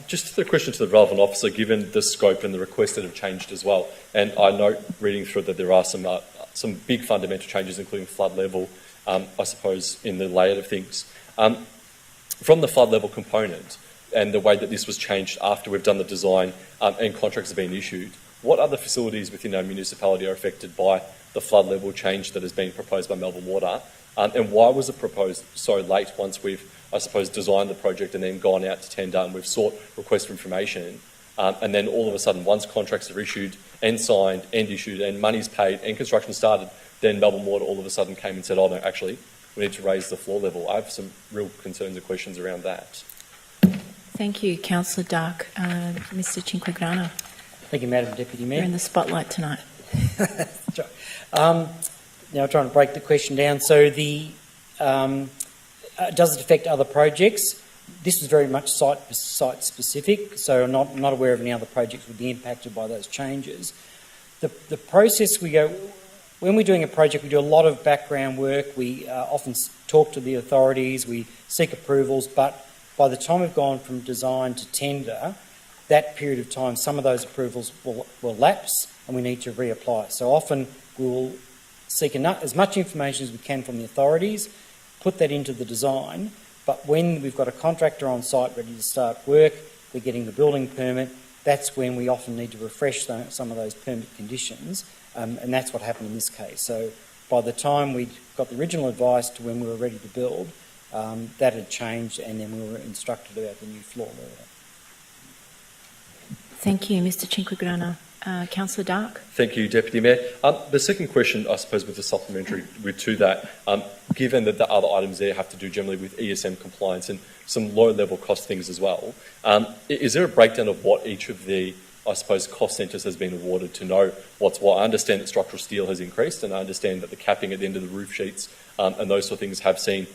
Just a question to the relevant officer, given the scope and the requests that have changed as well. And I note, reading through, that there are some big fundamental changes, including flood level, I suppose, in the layout of things. From the flood level component and the way that this was changed after we've done the design and contracts have been issued, what other facilities within our municipality are affected by the flood level change that has been proposed by Melbourne Water? And why was it proposed so late once we've, I suppose, designed the project and then gone out to tender and we've sought requests for information? And then all of a sudden, once contracts are issued and signed and issued and money's paid and construction started, then Melbourne Water all of a sudden came and said, oh no, actually, we need to raise the floor level. I have some real concerns and questions around that. Thank you, Councillor Dark. Mr. Cinquegrana. Thank you, Madam Deputy Mayor. You're in the spotlight tonight. Now trying to break the question down. So does it affect other projects? This is very much site specific, so I'm not aware of any other projects would be impacted by those changes. The process we go, when we're doing a project, we do a lot of background work. We often talk to the authorities, we seek approvals, but by the time we've gone from design to tender, that period of time, some of those approvals will lapse and we need to reapply. So often we'll seek as much information as we can from the authorities, put that into the design, but when we've got a contractor on site ready to start work, we're getting the building permit, that's when we often need to refresh some of those permit conditions, and that's what happened in this case. So by the time we got the original advice to when we were ready to build, that had changed, and then we were instructed about the new floor level. Thank you, Mr Chinquigrana. Councillor Dark. Thank you, Deputy Mayor. The second question, I suppose, with the supplementary to that, given that the other items there have to do generally with ESM compliance and some low-level cost things as well, is there a breakdown of what each of the, I suppose, cost centres has been awarded to know what's what? I understand that structural steel has increased, and I understand that the capping at the end of the roof sheets and those sort of things have seen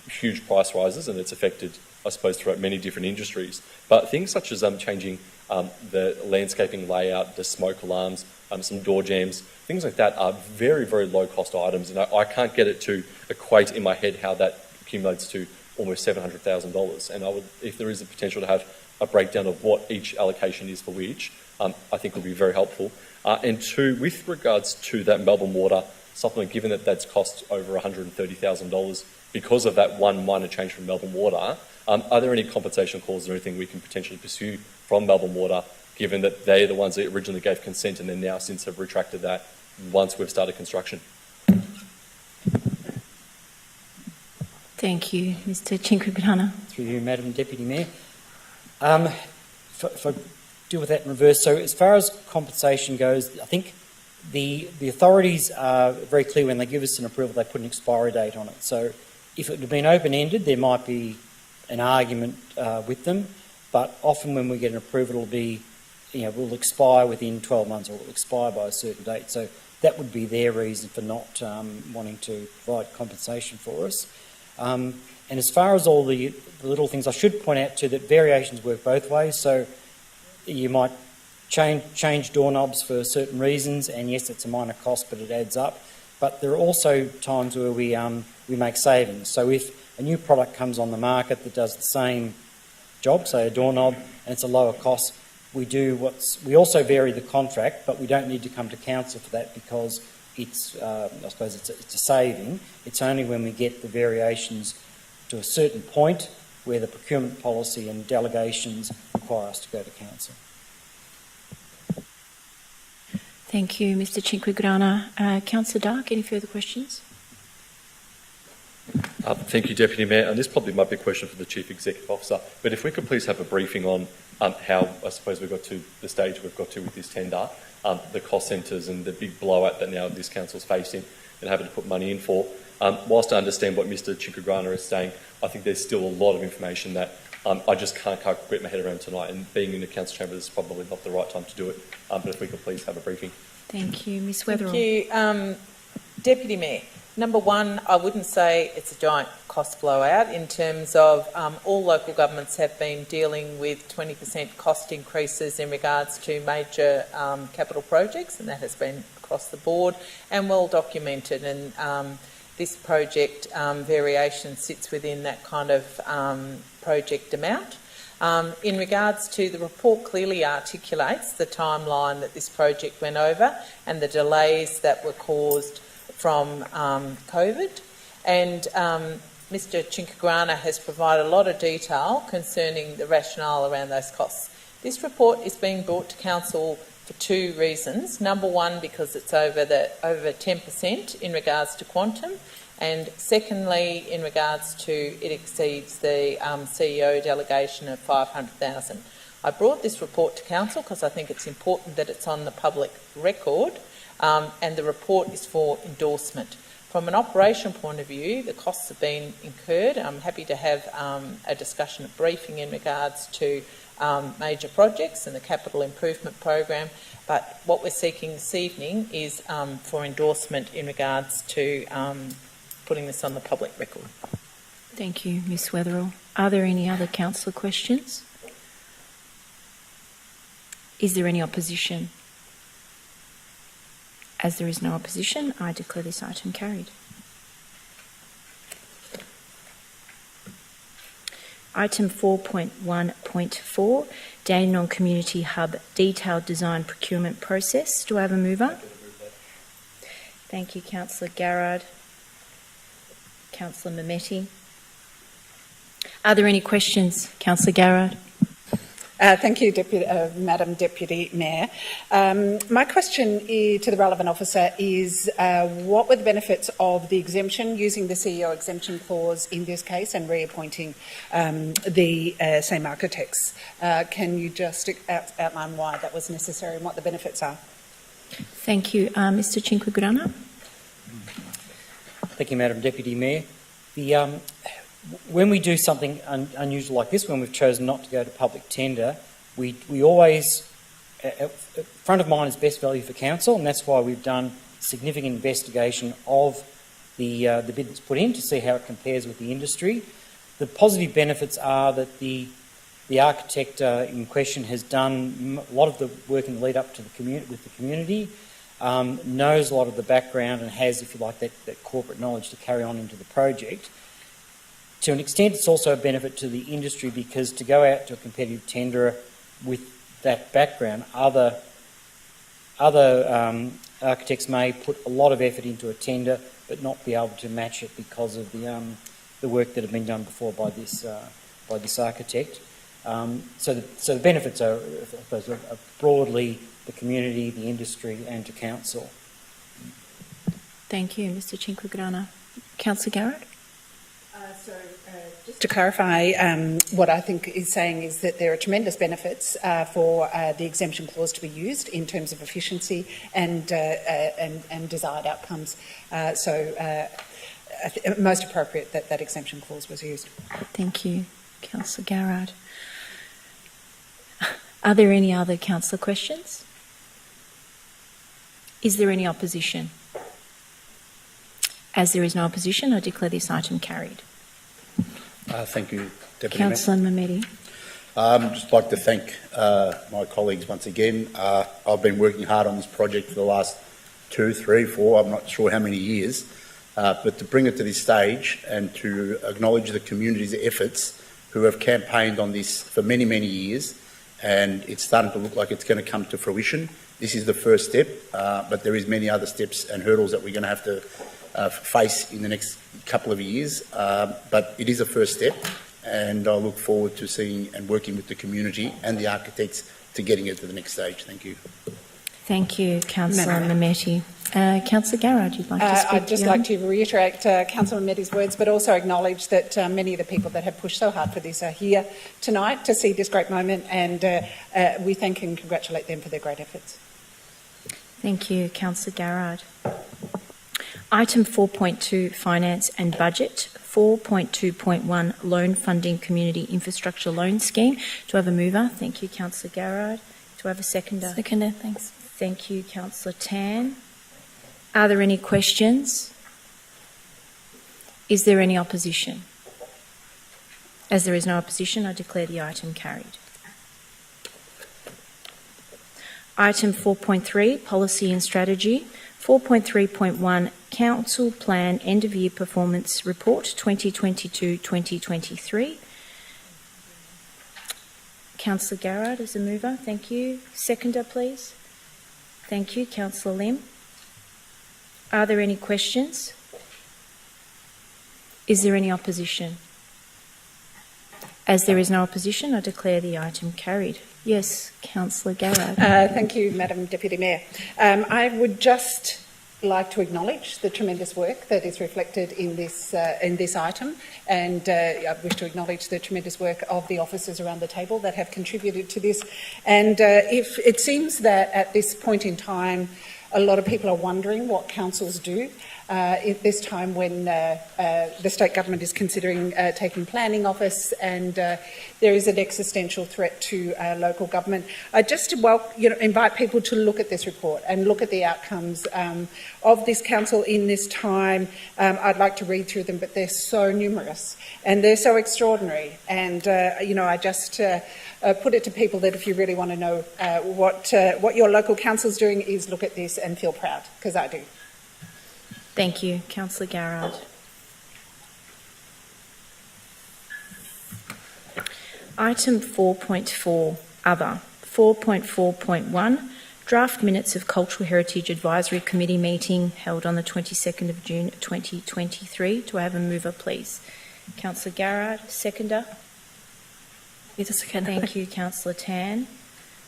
huge price rises, and it's affected, I suppose, throughout many different industries. But things such as changing the landscaping layout, the smoke alarms, some door jams, things like that are very, very low-cost items, and I can't get it to equate in my head how that accumulates to almost $700,000. And if there is a potential to have a breakdown of what each allocation is for which, I think would be very helpful. And two, with regards to that Melbourne Water supplement, given that that's cost over $130,000 because of that one minor change from Melbourne Water, are there any compensation clauses or anything we can potentially pursue from Melbourne Water, given that they're the ones that originally gave consent and then now since have retracted that once we've started construction? Thank you, Mr Chinquigrana. Through you, Madam Deputy Mayor. If I deal with that in reverse, so as far as compensation goes, I think the authorities are very clear when they give us an approval, they put an expiry date on it. So if it had been open-ended, there might be an argument with them, but often when we get an approval, it'll be, will expire within 12 months or it'll expire by a certain date. So that would be their reason for not wanting to provide compensation for us. And as far as all the little things, I should point out too that variations work both ways. So you might change doorknobs for certain reasons, and yes, it's a minor cost, but it adds up. But there are also times where we make savings. So if a new product comes on the market that does the same job, say a doorknob, and it's a lower cost, we also vary the contract, but we don't need to come to council for that because it's I suppose it's a saving. It's only when we get the variations to a certain point where the procurement policy and delegations require us to go to council. Thank you, Mr Chinquigrana. Councillor Dark, any further questions? Thank you, Deputy Mayor. And this probably might be a question for the Chief Executive Officer, but if we could please have a briefing on how, I suppose, we've got to the stage we've got to with this tender, the cost centres and the big blowout that now this council's facing and having to put money in for. Whilst I understand what Mr Chinquigrana is saying, I think there's still a lot of information that I just can't get my head around tonight, and being in the council chamber is probably not the right time to do it. But if we could please have a briefing. Thank you. Ms Weatherall. Thank you. Deputy Mayor, number one, I wouldn't say it's a giant cost blowout in terms of all local governments have been dealing with 20% cost increases in regards to major capital projects, and that has been across the board and well documented. And this project variation sits within that kind of project amount. In regards to the report, clearly articulates the timeline that this project went over and the delays that were caused from COVID. And Mr Chinquigrana has provided a lot of detail concerning the rationale around those costs. This report is being brought to council for two reasons. Number one, because it's over 10% in regards to quantum, and secondly, in regards to it exceeds the CEO delegation of $500,000. I brought this report to council because I think it's important that it's on the public record, and the report is for endorsement. From an operational point of view, the costs have been incurred. I'm happy to have a discussion, a briefing in regards to major projects and the capital improvement program, but what we're seeking this evening is for endorsement in regards to putting this on the public record. Thank you, Ms Weatherall. Are there any other councillor questions? Is there any opposition? As there is no opposition, I declare this item carried. Item 4.1.4, Dandenong Community Hub Detailed Design Procurement Process. Do I have a mover? Thank you, Councillor Garrard. Councillor Mehmeti. Are there any questions, Councillor Garrard? Thank you, Madam Deputy Mayor. My question to the relevant officer is what were the benefits of the exemption, using the CEO exemption clause in this case and reappointing the same architects? Can you just outline why that was necessary and what the benefits are? Thank you. Mr Chinquigurana. Thank you, Madam Deputy Mayor. When we do something unusual like this, when we've chosen not to go to public tender, we always, front of mind is best value for council, and that's why we've done significant investigation of the bid that's put in to see how it compares with the industry. The positive benefits are that the architect in question has done a lot of the work in the lead up to the community, knows a lot of the background and has, if you like, that corporate knowledge to carry on into the project. To an extent, it's also a benefit to the industry because to go out to a competitive tenderer with that background, other architects may put a lot of effort into a tender but not be able to match it because of the work that had been done before by this architect. So the benefits are broadly the community, the industry, and to council. Thank you, Mr Chinquigurana. Councillor Garrett? Just to clarify, what I think is saying is that there are tremendous benefits for the exemption clause to be used in terms of efficiency and desired outcomes. Most appropriate that exemption clause was used. Thank you, Councillor Garrard. Are there any other councillor questions? Is there any opposition? As there is no opposition, I declare this item carried. Thank you, Deputy Councillor Mehmeti. I'd just like to thank my colleagues once again. I've been working hard on this project for the last 2, 3, 4, I'm not sure how many years, but to bring it to this stage and to acknowledge the community's efforts who have campaigned on this for many, many years, and it's starting to look like it's going to come to fruition. This is the first step, but there is many other steps and hurdles that we're going to have to face in the next couple of years, but it is a first step, and I look forward to seeing and working with the community and the architects to getting it to the next stage. Thank you. Thank you, Councillor Mehmeti. Councillor Garrard, you'd like to speak? I'd just like to reiterate Councillor Mehmeti's words, but also acknowledge that many of the people that have pushed so hard for this are here tonight to see this great moment, and we thank and congratulate them for their great efforts. Thank you, Councillor Garrard. Item 4.2, Finance and Budget. 4.2.1, Loan Funding Community Infrastructure Loan Scheme. Do I have a mover? Thank you, Councillor Garrard. Do I have a seconder? Seconder, thanks. Thank you, Councillor Tan. Are there any questions? Is there any opposition? As there is no opposition, I declare the item carried. Item 4.3, Policy and Strategy. 4.3.1, Council Plan End of Year Performance Report 2022-2023. Councillor Garrard as a mover, thank you. Seconder, please. Thank you, Councillor Lim. Are there any questions? Is there any opposition? As there is no opposition, I declare the item carried. Yes, Councillor Garrard. Thank you, Madam Deputy Mayor. I would just like to acknowledge the tremendous work that is reflected in this item, and I wish to acknowledge the tremendous work of the officers around the table that have contributed to this. And if it seems that at this point in time, a lot of people are wondering what councils do. at this time when the state government is considering taking planning office and there is an existential threat to local government. I just invite people to look at this report and look at the outcomes of this council in this time. I'd like to read through them, but they're so numerous and they're so extraordinary. And I just put it to people that if you really want to know what your local council's doing, is look at this and feel proud, because I do. Thank you. Councillor Garrard. Item 4.4, Other. 4.4.1, Draft Minutes of Cultural Heritage Advisory Committee meeting held on the 22nd of June 2023. Do I have a mover, please? Councillor Garrard, seconder. Thank you, Councillor Tan.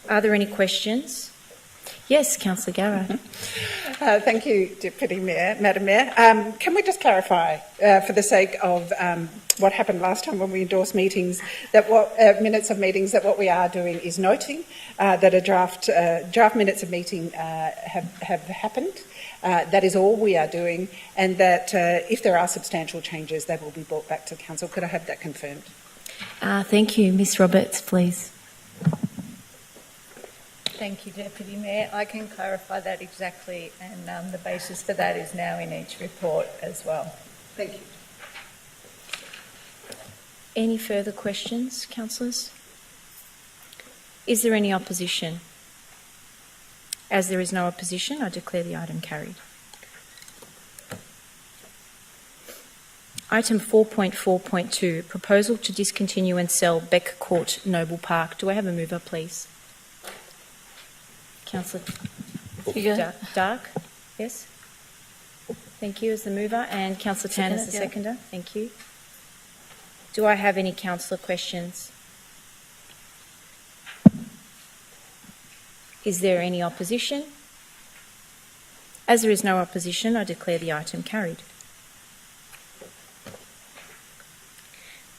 Are there any questions? Yes, Councillor Garrard. Thank you, Madam Mayor. Can we just clarify, for the sake of what happened last time when we endorsed meetings, that minutes of meetings, that what we are doing is noting that a draft minutes of meeting have happened. That is all we are doing, and that if there are substantial changes, they will be brought back to Council. Could I have that confirmed? Thank you. Ms Roberts, please. Thank you, Deputy Mayor. I can clarify that exactly, and the basis for that is now in each report as well. Thank you. Any further questions, councillors? Is there any opposition? As there is no opposition, I declare the item carried. Item 4.4.2, Proposal to discontinue and sell Beck Court Noble Park. Do I have a mover, please? Councillor Dark, yes. Thank you as the mover, and Councillor Tan as the seconder. Thank you. Do I have any councillor questions? Is there any opposition? As there is no opposition, I declare the item carried.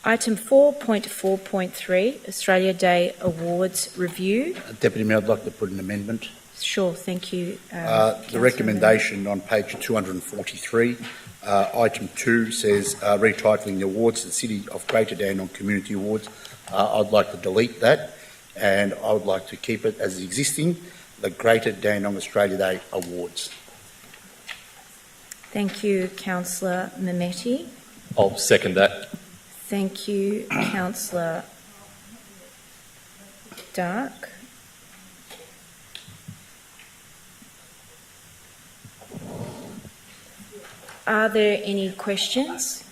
Item 4.4.3, Australia Day Awards Review. Deputy Mayor, I'd like to put an amendment. Sure, thank you. The recommendation on page 243, item 2 says retitling the awards to the City of Greater Dandenong Community Awards. I'd like to delete that, and I would like to keep it as existing, the Greater Dandenong Australia Day Awards. Thank you, Councillor Mehmeti. I'll second that. Thank you, Councillor Dark. Are there any questions?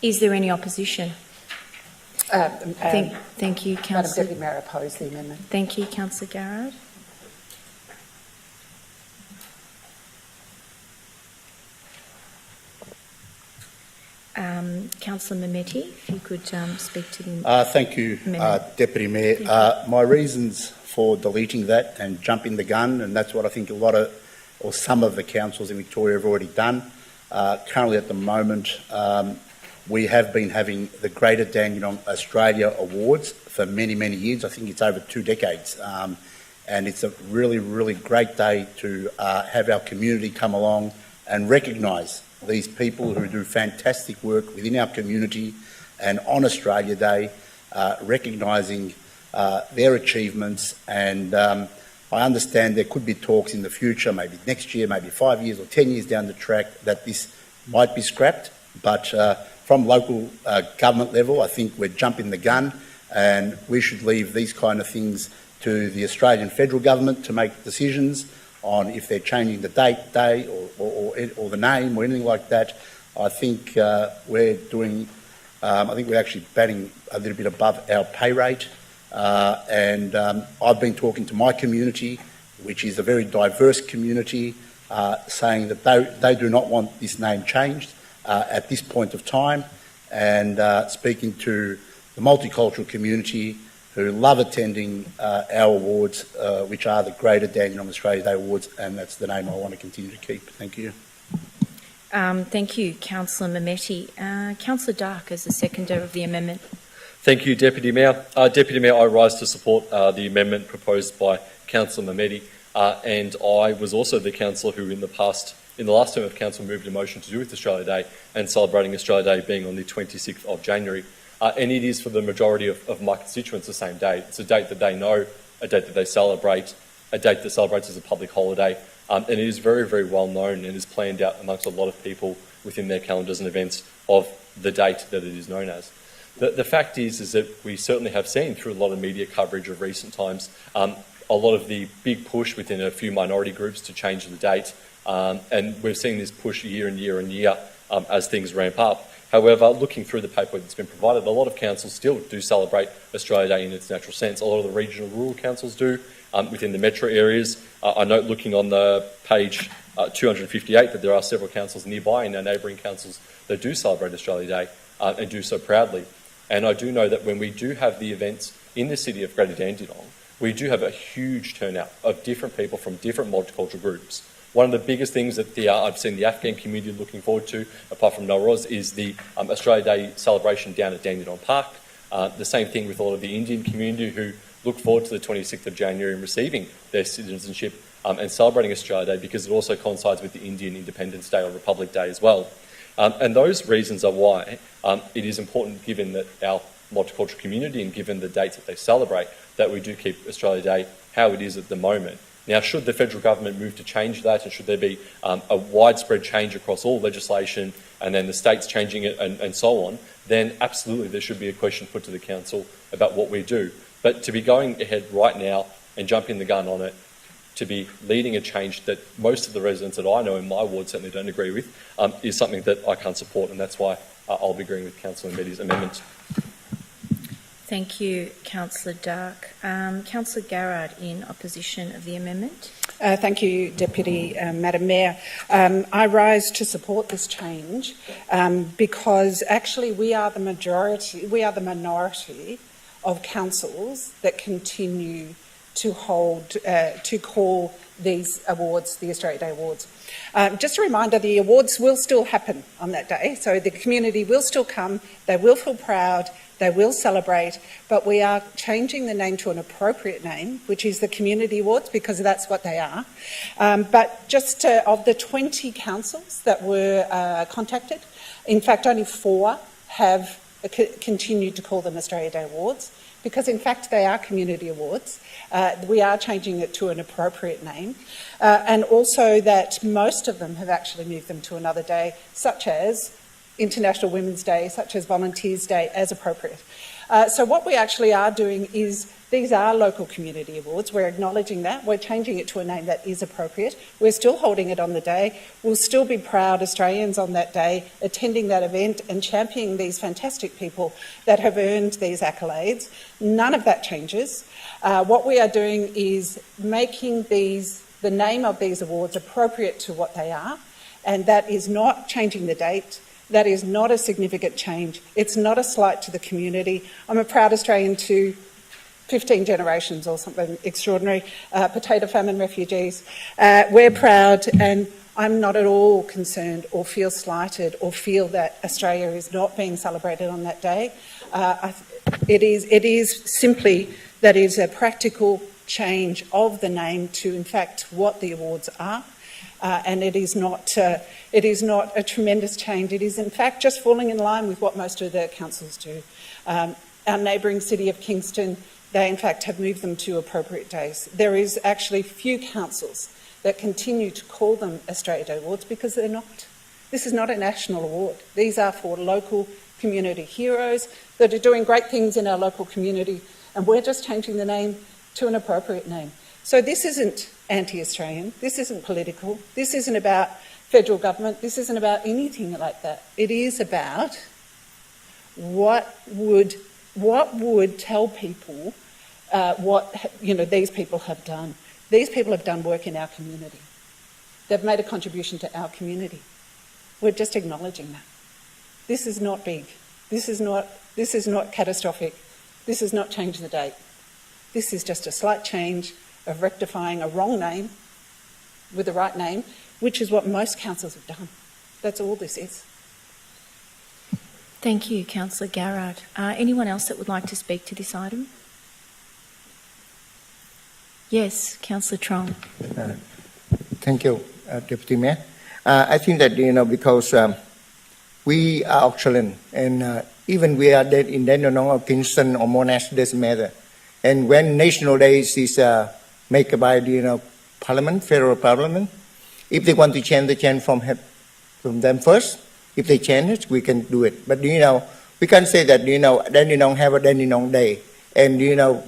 Is there any opposition? Thank you, Councillor. Madam Deputy Mayor, oppose the amendment. Thank you, Councillor Garrard. Councillor Mehmeti, if you could speak to the Thank you, Deputy Mayor. My reasons for deleting that and jumping the gun, and that's what I think some of the councils in Victoria have already done. Currently at the moment, we have been having the Greater Dandenong Australia Awards for many, many years. I think it's over 2 decades. And it's a really, really great day to have our community come along and recognise these people who do fantastic work within our community, and on Australia Day, recognising their achievements. And I understand there could be talks in the future, maybe next year, maybe 5 years or 10 years down the track, that this might be scrapped. But from local government level, I think we're jumping the gun, and we should leave these kind of things to the Australian federal government to make decisions on if they're changing the day or the name or anything like that. I think we're doing. I think we're actually batting a little bit above our pay rate. And I've been talking to my community, which is a very diverse community, saying that they do not want this name changed at this point of time, and speaking to the multicultural community who love attending our awards, which are the Greater Dandenong Australia Day Awards, and that's the name I want to continue to keep. Thank you. Thank you, Councillor Mehmeti. Councillor Dark as the seconder of the amendment. Thank you, Deputy Mayor. Deputy Mayor, I rise to support the amendment proposed by Councillor Mehmeti. and I was also the councillor who in the last term of council moved a motion to do with Australia Day and celebrating Australia Day being on the 26th of January. And it is for the majority of my constituents the same date. It's a date that they know, a date that they celebrate, a date that celebrates as a public holiday, and it is very, very well known and is planned out amongst a lot of people within their calendars and events of the date that it is known as. The fact is that we certainly have seen through a lot of media coverage of recent times a lot of the big push within a few minority groups to change the date, and we've seen this push year and year and year as things ramp up. However, looking through the paperwork that's been provided, a lot of councils still do celebrate Australia Day in its natural sense. A lot of the regional rural councils do within the metro areas. I note looking on the page 258 that there are several councils nearby and our neighbouring councils that do celebrate Australia Day and do so proudly. And I do know that when we do have the events in the city of Greater Dandenong, we do have a huge turnout of different people from different multicultural groups. One of the biggest things that I've seen the Afghan community looking forward to, apart from Nowroz, is the Australia Day celebration down at Dandenong Park. The same thing with a lot of the Indian community who look forward to the 26th of January and receiving their citizenship and celebrating Australia Day because it also coincides with the Indian Independence Day or Republic Day as well. And those reasons are why it is important, given that our multicultural community and given the dates that they celebrate, that we do keep Australia Day how it is at the moment. Now, should the federal government move to change that, and should there be a widespread change across all legislation, and then the states changing it and so on, then absolutely there should be a question put to the council about what we do. But to be going ahead right now and jumping the gun on it, to be leading a change that most of the residents that I know in my ward certainly don't agree with, is something that I can't support, and that's why I'll be agreeing with Councillor Mbedi's amendment. Thank you, Councillor Dark. Councillor Garrard in opposition of the amendment. Thank you, Deputy Madam Mayor. I rise to support this change because actually we are the minority of councils that continue to call these awards the Australia Day Awards. Just a reminder, the awards will still happen on that day, so the community will still come, they will feel proud, they will celebrate, but we are changing the name to an appropriate name, which is the Community Awards, because that's what they are. But just of the 20 councils that were contacted, in fact only 4 have continued to call them Australia Day Awards, because in fact they are community awards. We are changing it to an appropriate name, and also that most of them have actually moved them to another day, such as International Women's Day, such as Volunteers Day, as appropriate. So what we actually are doing is, these are local community awards. We're acknowledging that. We're changing it to a name that is appropriate. We're still holding it on the day. We'll still be proud Australians on that day, attending that event and championing these fantastic people that have earned these accolades. None of that changes. What we are doing is making the name of these awards appropriate to what they are, and that is not changing the date. That is not a significant change. It's not a slight to the community. I'm a proud Australian to 15 generations or something extraordinary. Potato famine refugees. We're proud, and I'm not at all concerned or feel slighted or feel that Australia is not being celebrated on that day. It is simply that is a practical change of the name to, in fact, what the awards are. And it is not a tremendous change. It is, in fact, just falling in line with what most of the councils do. Our neighbouring city of Kingston, they, in fact, have moved them to appropriate days. There is actually few councils that continue to call them Australia Day Awards because they're not. This is not a national award. These are for local community heroes that are doing great things in our local community, and we're just changing the name to an appropriate name. So this isn't anti-Australian, this isn't political, this isn't about federal government, this isn't about anything like that. It is about what would tell people what these people have done. These people have done work in our community. They've made a contribution to our community. We're just acknowledging that. This is not big. This is not catastrophic. This is not change the date. This is just a slight change of rectifying a wrong name with the right name, which is what most councils have done. That's all this is. Thank you, Councillor Garrard. Anyone else that would like to speak to this item? Yes, Councillor Trong. Thank you, Deputy Mayor. I think that, because we are Australian, and even we are dead in Dandenong or Kingston or Monash, doesn't matter. And when National Day is made by the Parliament, Federal Parliament, if they want to change, they change from them first. If they change it, we can do it. But we can't say that Dandenong have a Dandenong Day, and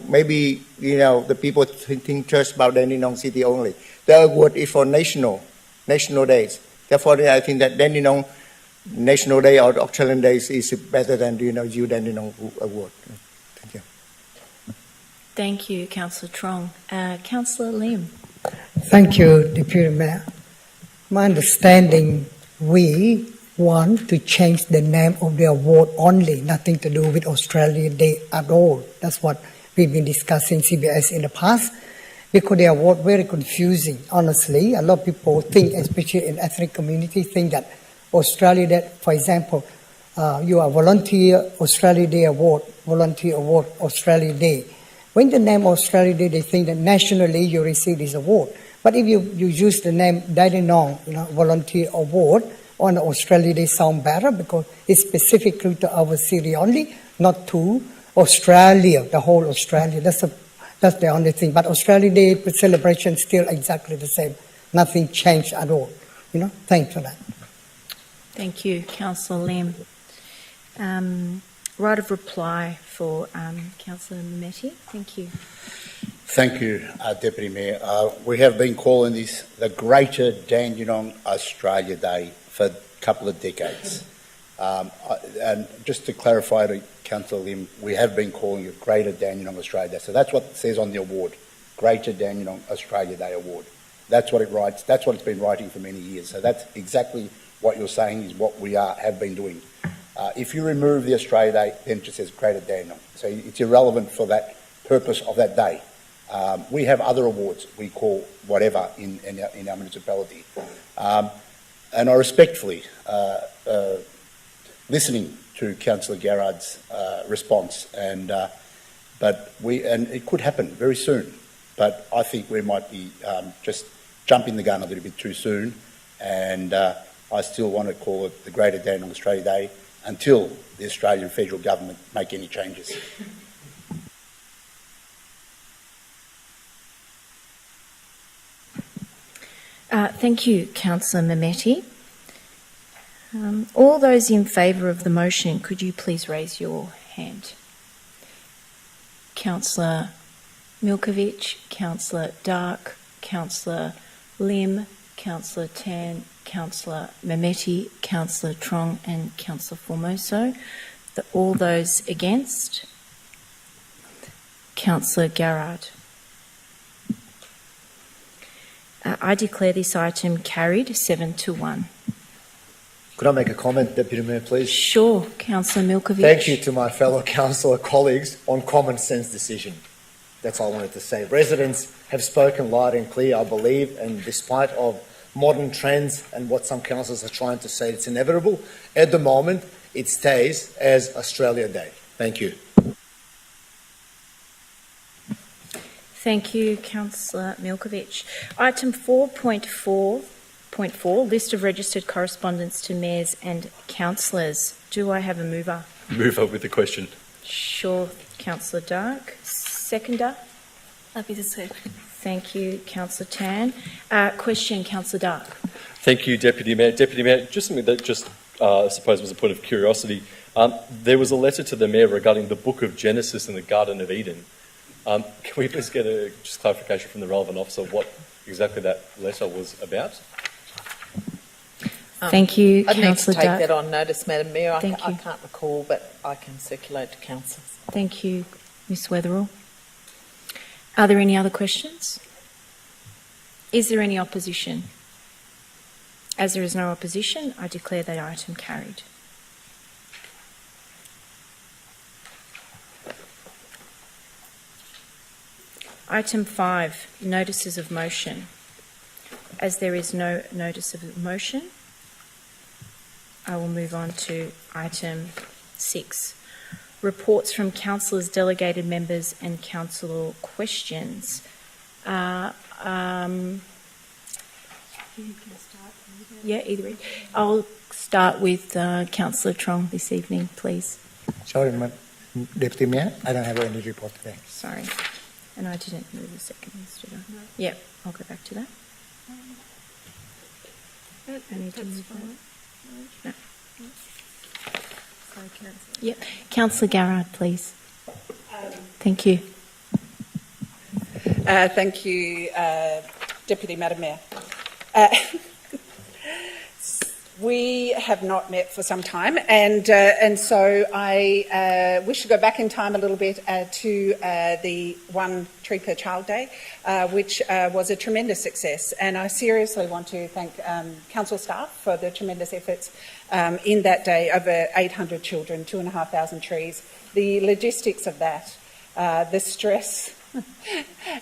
maybe the people think just about Dandenong City only. The award is for national days. Therefore, I think that Dandenong National Day or Australian Days is better than you Dandenong Award. Thank you. Thank you, Councillor Trong. Councillor Lim. Thank you, Deputy Mayor. My understanding, we want to change the name of the award only, nothing to do with Australia Day at all. That's what we've been discussing CBS in the past, because the award very confusing. Honestly, a lot of people think, especially in ethnic community, think that Australia Day, for example, you are volunteer Australia Day award, volunteer award Australia Day. When the name Australia Day, they think that nationally you receive this award. But if you use the name Dandenong, volunteer award on Australia Day, sound better because it's specifically to our city only, not to Australia, the whole Australia. That's the only thing. But Australia Day celebration is still exactly the same. Nothing changed at all. Thanks for that. Thank you, Councillor Lim. Right of reply for Councillor Mehmeti. Thank you. Thank you, Deputy Mayor. We have been calling this the Greater Dandenong Australia Day for a couple of decades. And just to clarify to Councillor Lim, we have been calling it Greater Dandenong Australia Day. So that's what it says on the award, Greater Dandenong Australia Day Award. That's what it writes. That's what it's been writing for many years. So that's exactly what you're saying is what we have been doing. If you remove the Australia Day, then it just says Greater Dandenong. So it's irrelevant for that purpose of that day. We have other awards we call whatever in our municipality. And I respectfully, listening to Councillor Garrard's response, and it could happen very soon, but I think we might be just jumping the gun a little bit too soon, and I still want to call it the Greater Dandenong Australia Day until the Australian Federal Government make any changes. Thank you, Councillor Mehmeti. All those in favour of the motion, could you please raise your hand? Councillor Milkovich, Councillor Dark, Councillor Lim, Councillor Tan, Councillor Mehmeti, Councillor Trong and Councillor Formoso. All those against? Councillor Garrard. I declare this item carried 7-1. Could I make a comment, Deputy Mayor, please? Sure, Councillor Milkovich. Thank you to my fellow councillor colleagues on common sense decision. That's all I wanted to say. Residents have spoken loud and clear, I believe, and despite of modern trends and what some councillors are trying to say, it's inevitable. At the moment, it stays as Australia Day. Thank you. Thank you, Councillor Milkovich. Item 4.4, list of registered correspondence to mayors and councillors. Do I have a mover? Mover with the question. Sure, Councillor Dark. Seconder? Happy to say. Thank you, Councillor Tan. Question, Councillor Dark. Thank you, Deputy Mayor. Deputy Mayor, just something that I suppose was a point of curiosity. There was a letter to the Mayor regarding the Book of Genesis and the Garden of Eden. Can we please get a clarification from the relevant officer what exactly that letter was about? Thank you, I'd need to Councillor take Dark. that on notice, Madam Mayor. I Thank you. can't recall, but I can circulate to councillors. Thank you, Ms Weatherall. Are there any other questions? Is there any opposition? As there is no opposition, I declare that item carried. Item 5, notices of motion. As there is no notice of motion, I will move on to item 6. Reports from councillors, delegated members and councillor questions. Yeah, either way. I'll start with Councillor Trong this evening, please. Sorry, Deputy Mayor, I don't have any report today. Sorry. And I didn't move the second, did I? No. Yeah, I'll go back to that. Any no. Yep. Councillor Garrard, please. Thank you. Thank you, Deputy Madam Mayor. We have not met for some time, and so I wish to go back in time a little bit to the One Tree Per Child Day, which was a tremendous success. And I seriously want to thank council staff for the tremendous efforts in that day. Over 800 children, 2,500 trees. The logistics of that, the stress,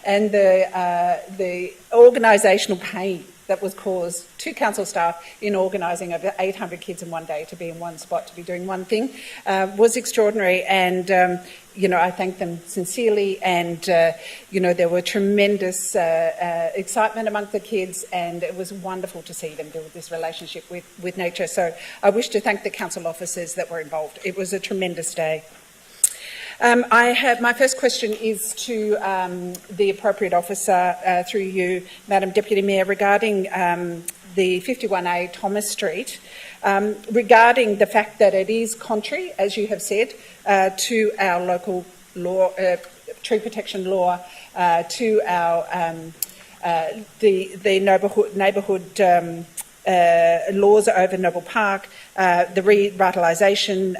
and the organisational pain that was caused to council staff in organising over 800 kids in one day to be in one spot, to be doing one thing, was extraordinary. And, I thank them sincerely. And, there were tremendous excitement among the kids, and it was wonderful to see them build this relationship with nature. So I wish to thank the council officers that were involved. It was a tremendous day. My first question is to the appropriate officer, through you, Madam Deputy Mayor, regarding the 51A Thomas Street, regarding the fact that it is contrary, as you have said, to our local law, tree protection law, to our the neighbourhood laws over Noble Park, the revitalisation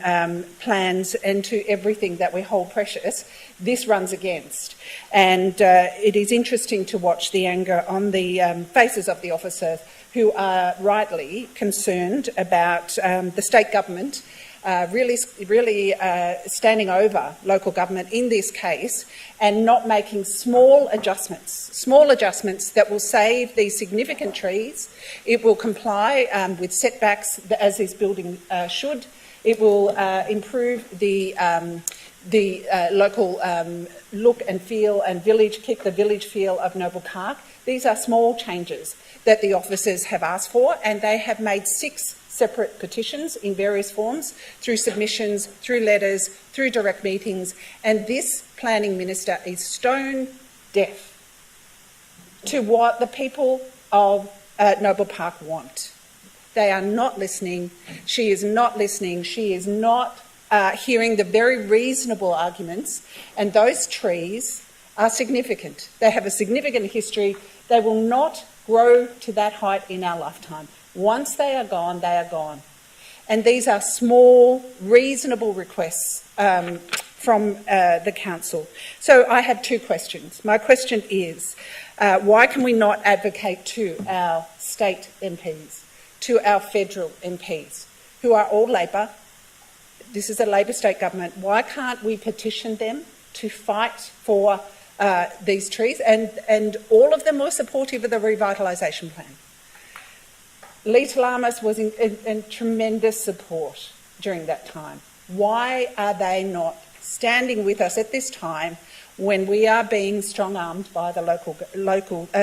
plans, and to everything that we hold precious, this runs against. And it is interesting to watch the anger on the faces of the officers who are rightly concerned about the state government really standing over local government in this case and not making small adjustments that will save these significant trees. It will comply with setbacks as this building should. It will improve the local look and feel and keep the village feel of Noble Park. These are small changes that the officers have asked for, and they have made 6 separate petitions in various forms, through submissions, through letters, through direct meetings, and this planning minister is stone deaf to what the people of Noble Park want. They are not listening. She is not listening. She is not hearing the very reasonable arguments, and those trees are significant. They have a significant history. They will not grow to that height in our lifetime. Once they are gone, they are gone. And these are small, reasonable requests from the council. So I have 2 questions. My question is, why can we not advocate to our state MPs, to our federal MPs, who are all Labor? This is a Labor state government. Why can't we petition them to fight for these trees? And all of them were supportive of the revitalisation plan. Lita Lamas was in tremendous support during that time. Why are they not standing with us at this time when we are being strong-armed by the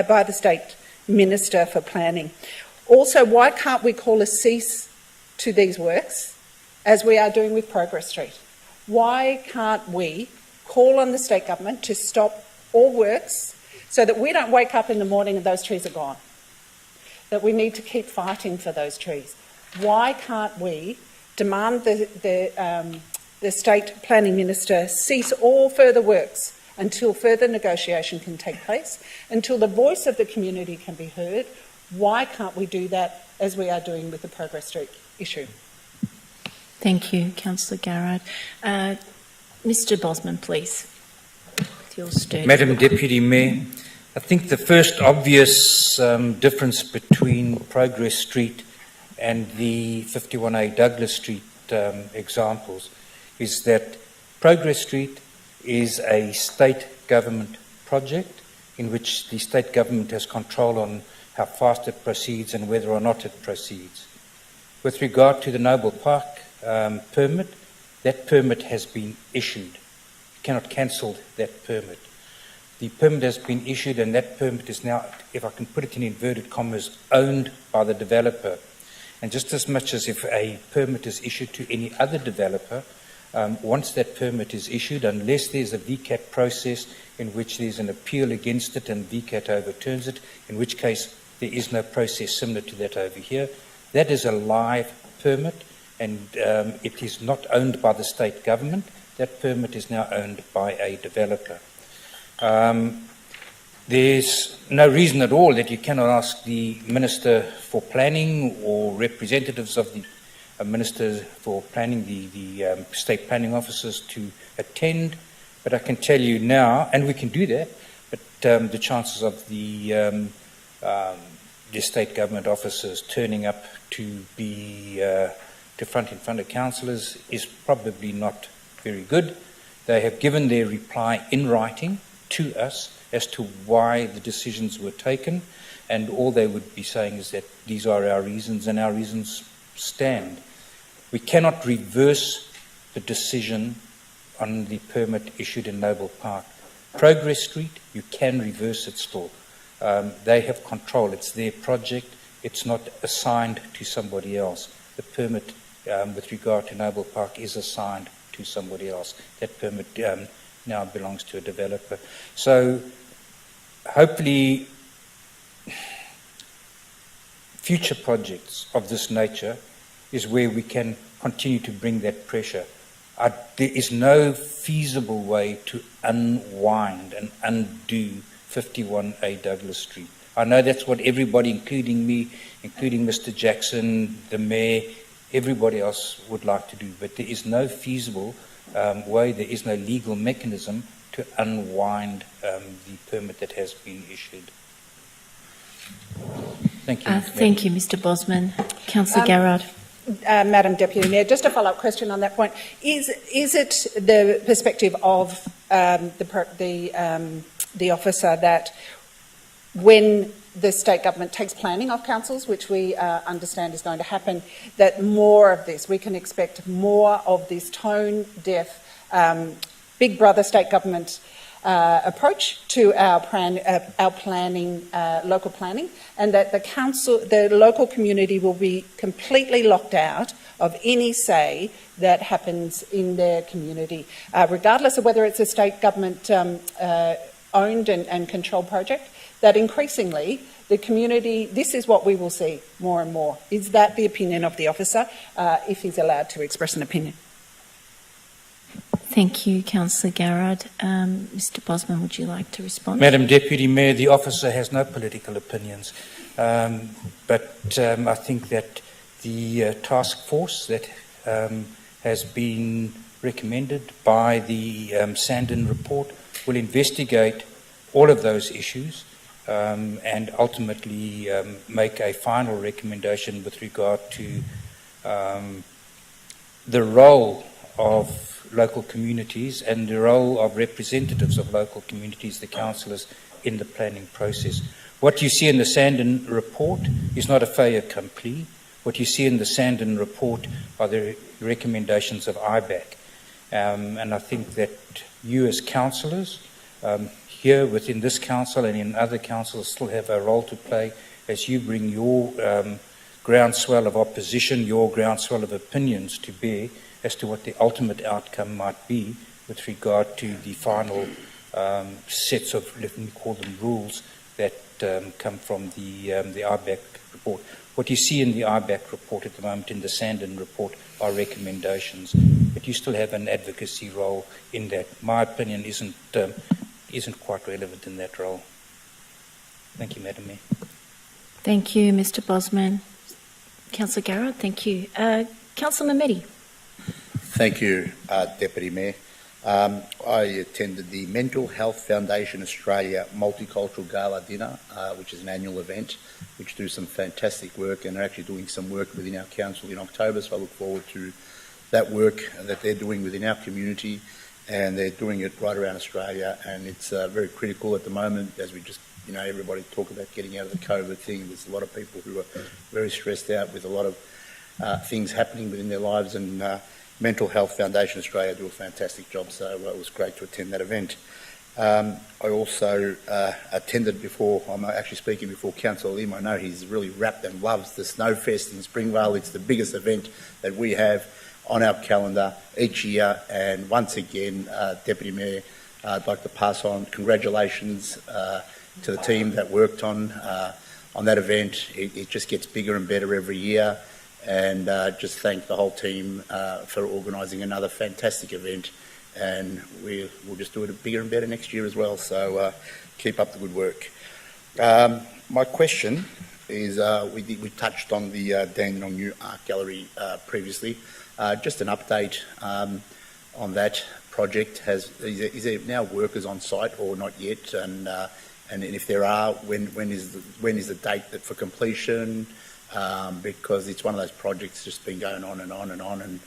by the state minister for planning? Also, why can't we call a cease to these works, as we are doing with Progress Street? Why can't we call on the state government to stop all works so that we don't wake up in the morning and those trees are gone? That we need to keep fighting for those trees. Why can't we demand the state planning minister cease all further works until further negotiation can take place, until the voice of the community can be heard? Why can't we do that as we are doing with the Progress Street issue? Thank you, Councillor Garrard. Mr Bosman, please. With your sturdy Madam Deputy Mayor, I think the first obvious difference between Progress Street and the 51A Douglas Street examples is that Progress Street is a state government project in which the state government has control on how fast it proceeds and whether or not it proceeds. With regard to the Noble Park permit, that permit has been issued. You cannot cancel that permit. The permit has been issued, and that permit is now, if I can put it in inverted commas, owned by the developer. And just as much as if a permit is issued to any other developer, once that permit is issued, unless there's a VCAT process in which there's an appeal against it and VCAT overturns it, in which case there is no process similar to that over here, that is a live permit, and it is not owned by the state government. That permit is now owned by a developer. There's no reason at all that you cannot ask the Minister for Planning or representatives of the Minister for Planning, the state planning officers, to attend. But I can tell you now, and we can do that, but the chances of the state government officers turning up to be in front of councillors is probably not very good. They have given their reply in writing to us as to why the decisions were taken, and all they would be saying is that these are our reasons and our reasons stand. We cannot reverse the decision on the permit issued in Noble Park. Progress Street, you can reverse it still. They have control. It's their project. It's not assigned to somebody else. The permit with regard to Noble Park is assigned to somebody else. That permit now belongs to a developer. So hopefully future projects of this nature is where we can continue to bring that pressure. There is no feasible way to unwind and undo 51A Douglas Street. I know that's what everybody, including me, including Mr. Jackson, the Mayor, everybody else would like to do, but there is no feasible way, there is no legal mechanism to unwind the permit that has been issued. Thank you. Thank you, Mr. Bosman. Councillor Garrard. Madam Deputy Mayor, just a follow-up question on that point. Is it the perspective of the officer that when the state government takes planning off councils, which we understand is going to happen, that more of this, we can expect more of this tone-deaf, big brother state government approach to our planning, local planning, and that the local community will be completely locked out of any say that happens in their community, regardless of whether it's a state government owned and controlled project, that increasingly the community, this is what we will see more and more. Is that the opinion of the officer, if he's allowed to express an opinion? Thank you, Councillor Garrard. Mr. Bosman, would you like to respond? Madam Deputy Mayor, the officer has no political opinions, but I think that the task force that has been recommended by the Sandon report will investigate all of those issues and ultimately make a final recommendation with regard to the role of local communities and the role of representatives of local communities, the councillors, in the planning process. What you see in the Sandon report is not a fait accompli. What you see in the Sandon report are the recommendations of IBAC. And I think that you as councillors, here within this council and in other councils, still have a role to play as you bring your groundswell of opposition, your groundswell of opinions to bear as to what the ultimate outcome might be with regard to the final sets of, let me call them, rules that come from the IBAC report. What you see in the IBAC report at the moment, in the Sandon report, are recommendations, but you still have an advocacy role in that. My opinion isn't quite relevant in that role. Thank you, Madam Mayor. Thank you, Mr. Bosman. Councillor Garrard, thank you. Councillor Mamedi. Thank you, Deputy Mayor. I attended the Mental Health Foundation Australia Multicultural Gala Dinner, which is an annual event, which do some fantastic work and are actually doing some work within our council in October, so I look forward to that work that they're doing within our community, and they're doing it right around Australia, and it's very critical at the moment as we just, everybody talk about getting out of the COVID thing. There's a lot of people who are very stressed out with a lot of things happening within their lives, and Mental Health Foundation Australia do a fantastic job, so it was great to attend that event. I also attended before, I'm actually speaking before Councillor Lim. I know he's really wrapped and loves the Snowfest in Springvale. It's the biggest event that we have on our calendar each year. And once again, Deputy Mayor, I'd like to pass on congratulations to the team that worked on that event. It just gets bigger and better every year. And just thank the whole team for organising another fantastic event. And we'll just do it bigger and better next year as well. So keep up the good work. My question is, we touched on the Dandenong New Art Gallery previously. Just an update on that project. Is there now workers on site or not yet? And if there are, when is the date for completion? Because it's one of those projects just been going on and on and on,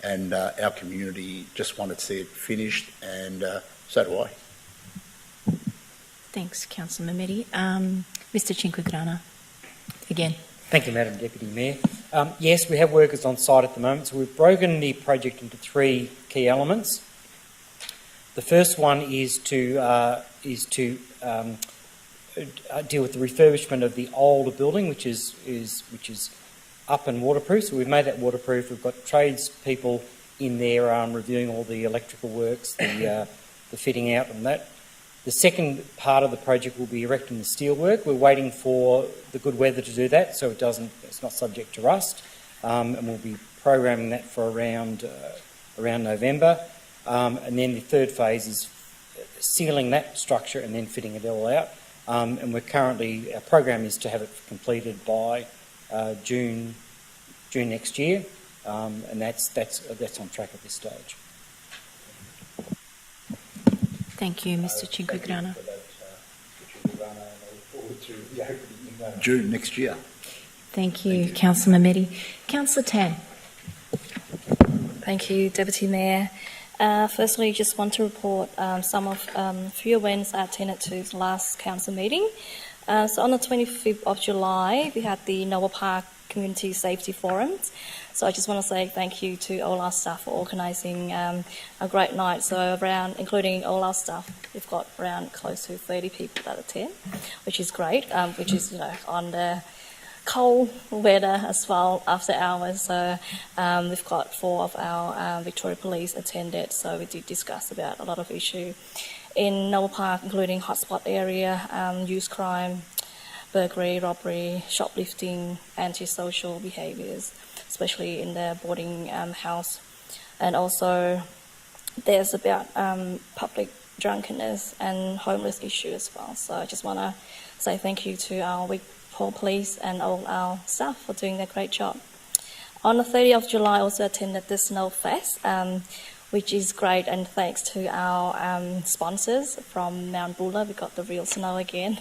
and our community just wanted to see it finished, and so do I. Thanks, Councillor Mameti. Mr Chinquigrana, again. Thank you, Madam Deputy Mayor. Yes, we have workers on site at the moment, so we've broken the project into 3 key elements. The first one is to deal with the refurbishment of the older building, which is up and waterproof. So we've made that waterproof. We've got tradespeople in there reviewing all the electrical works, the fitting out and that. The second part of the project will be erecting the steelwork. We're waiting for the good weather to do that, so it's not subject to rust, and we'll be programming that for around November. And then the third phase is sealing that structure and then fitting it all out. And our program is to have it completed by June next year, and that's on track at this stage. Thank you, Mr Chinquigrana. June next year. Thank you, Councillor Mameti. Councillor Tan. Thank you, Deputy Mayor. Firstly, just want to report some of few events I attended to the last council meeting. So on the 25th of July, we had the Noble Park Community Safety Forums. So I just want to say thank you to all our staff for organising a great night. So including all our staff, we've got around close to 30 people that attend, which is great, which is, on the cold weather as well after hours. So we've got 4 of our Victoria Police attended, so we did discuss about a lot of issues in Noble Park, including hotspot area, youth crime, burglary, robbery, shoplifting, antisocial behaviours, especially in the boarding house. And also there's about public drunkenness and homeless issue as well. So I just want to say thank you to our Victoria Police and all our staff for doing a great job. On the 30th of July, I also attended the Snowfest, which is great, and thanks to our sponsors from Mount Buller, we got the real snow again.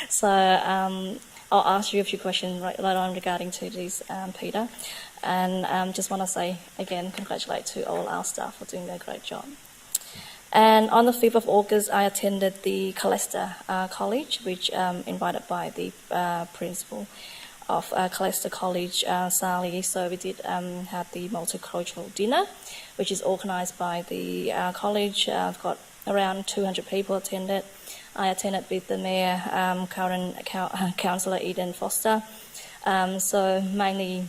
So I'll ask you a few questions later on regarding to this, Peter. And just want to say again, congratulate to all our staff for doing a great job. And on the 5th of August, I attended the Calista College, which invited by the principal of Calista College, Sally. So we did have the multicultural dinner, which is organised by the college. I've got around 200 people attended. I attended with the Mayor, current Councillor Eden Foster. So mainly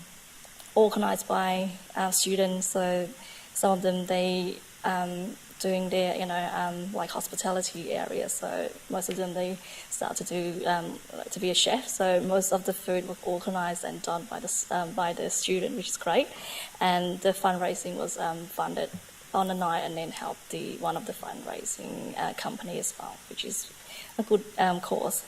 organised by our students. So some of them, they doing their, like hospitality area. So most of them, they start to do to be a chef. So most of the food was organised and done by the student, which is great. And the fundraising was funded on the night, and then helped one of the fundraising company as well, which is a good cause.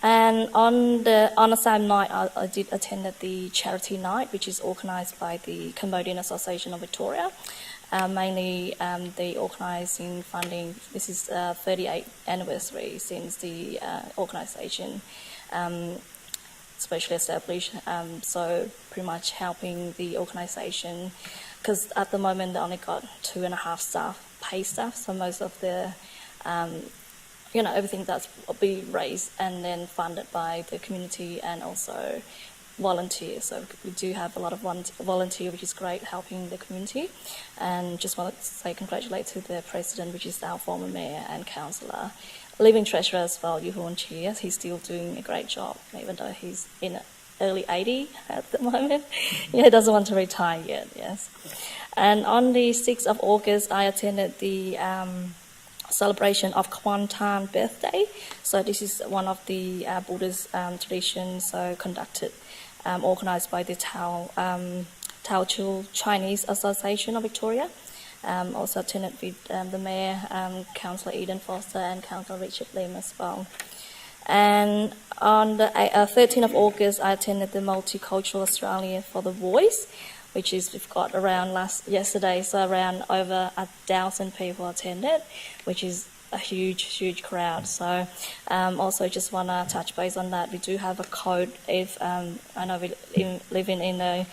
And on the same night, I did attend the charity night, which is organised by the Cambodian Association of Victoria. Mainly they organising funding. This is 38th anniversary since the organisation especially established. So pretty much helping the organisation, because at the moment they only got 2.5 staff, paid staff. So most of the everything that's be raised and then funded by the community, and also volunteer. So we do have a lot of volunteer, which is great, helping the community. And just want to say congratulate to the president, which is our former mayor and councillor, living treasurer as well, Yu Hoon Chia. He's still doing a great job, even though he's in early 80 at the moment. He doesn't want to retire yet, yes. And on the 6th of August, I attended the celebration of Kwantan birthday. So this is one of the Buddhist traditions conducted, organised by the Teochew Chinese Association of Victoria. Also attended with the Mayor, Councillor Eden Foster and Councillor Richard Lim as well. And on the 13th of August, I attended the Multicultural Australia for the Voice, which is, we've got around yesterday, so around over 1,000 people attended, which is a huge crowd. So also just want to touch base on that. We do have a code if, I know we living in a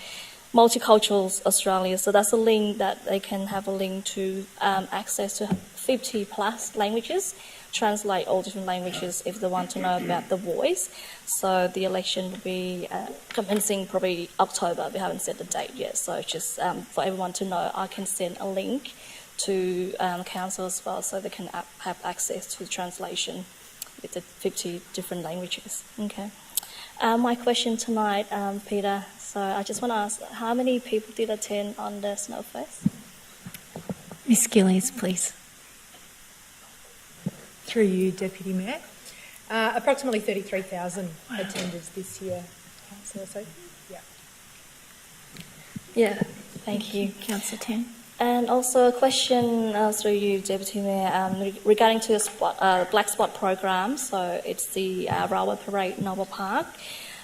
Multicultural Australia, so that's a link that they can have a link to access to 50 plus languages, translate all different languages if they want to know about the voice. So the election will be commencing probably October. We haven't set the date yet, so just for everyone to know, I can send a link to council as well, so they can have access to translation with the 50 different languages. Okay. My question tonight, Peter, so I just want to ask, how many people did attend on the Snowfest? Ms Gillies, please. Through you, Deputy Mayor. Approximately 33,000 attenders this year, Councillor. So, yeah. Yeah, thank you. Councillor Tan. And also a question through you, Deputy Mayor, regarding to the Black Spot program. So it's the Railway Parade Noble Park.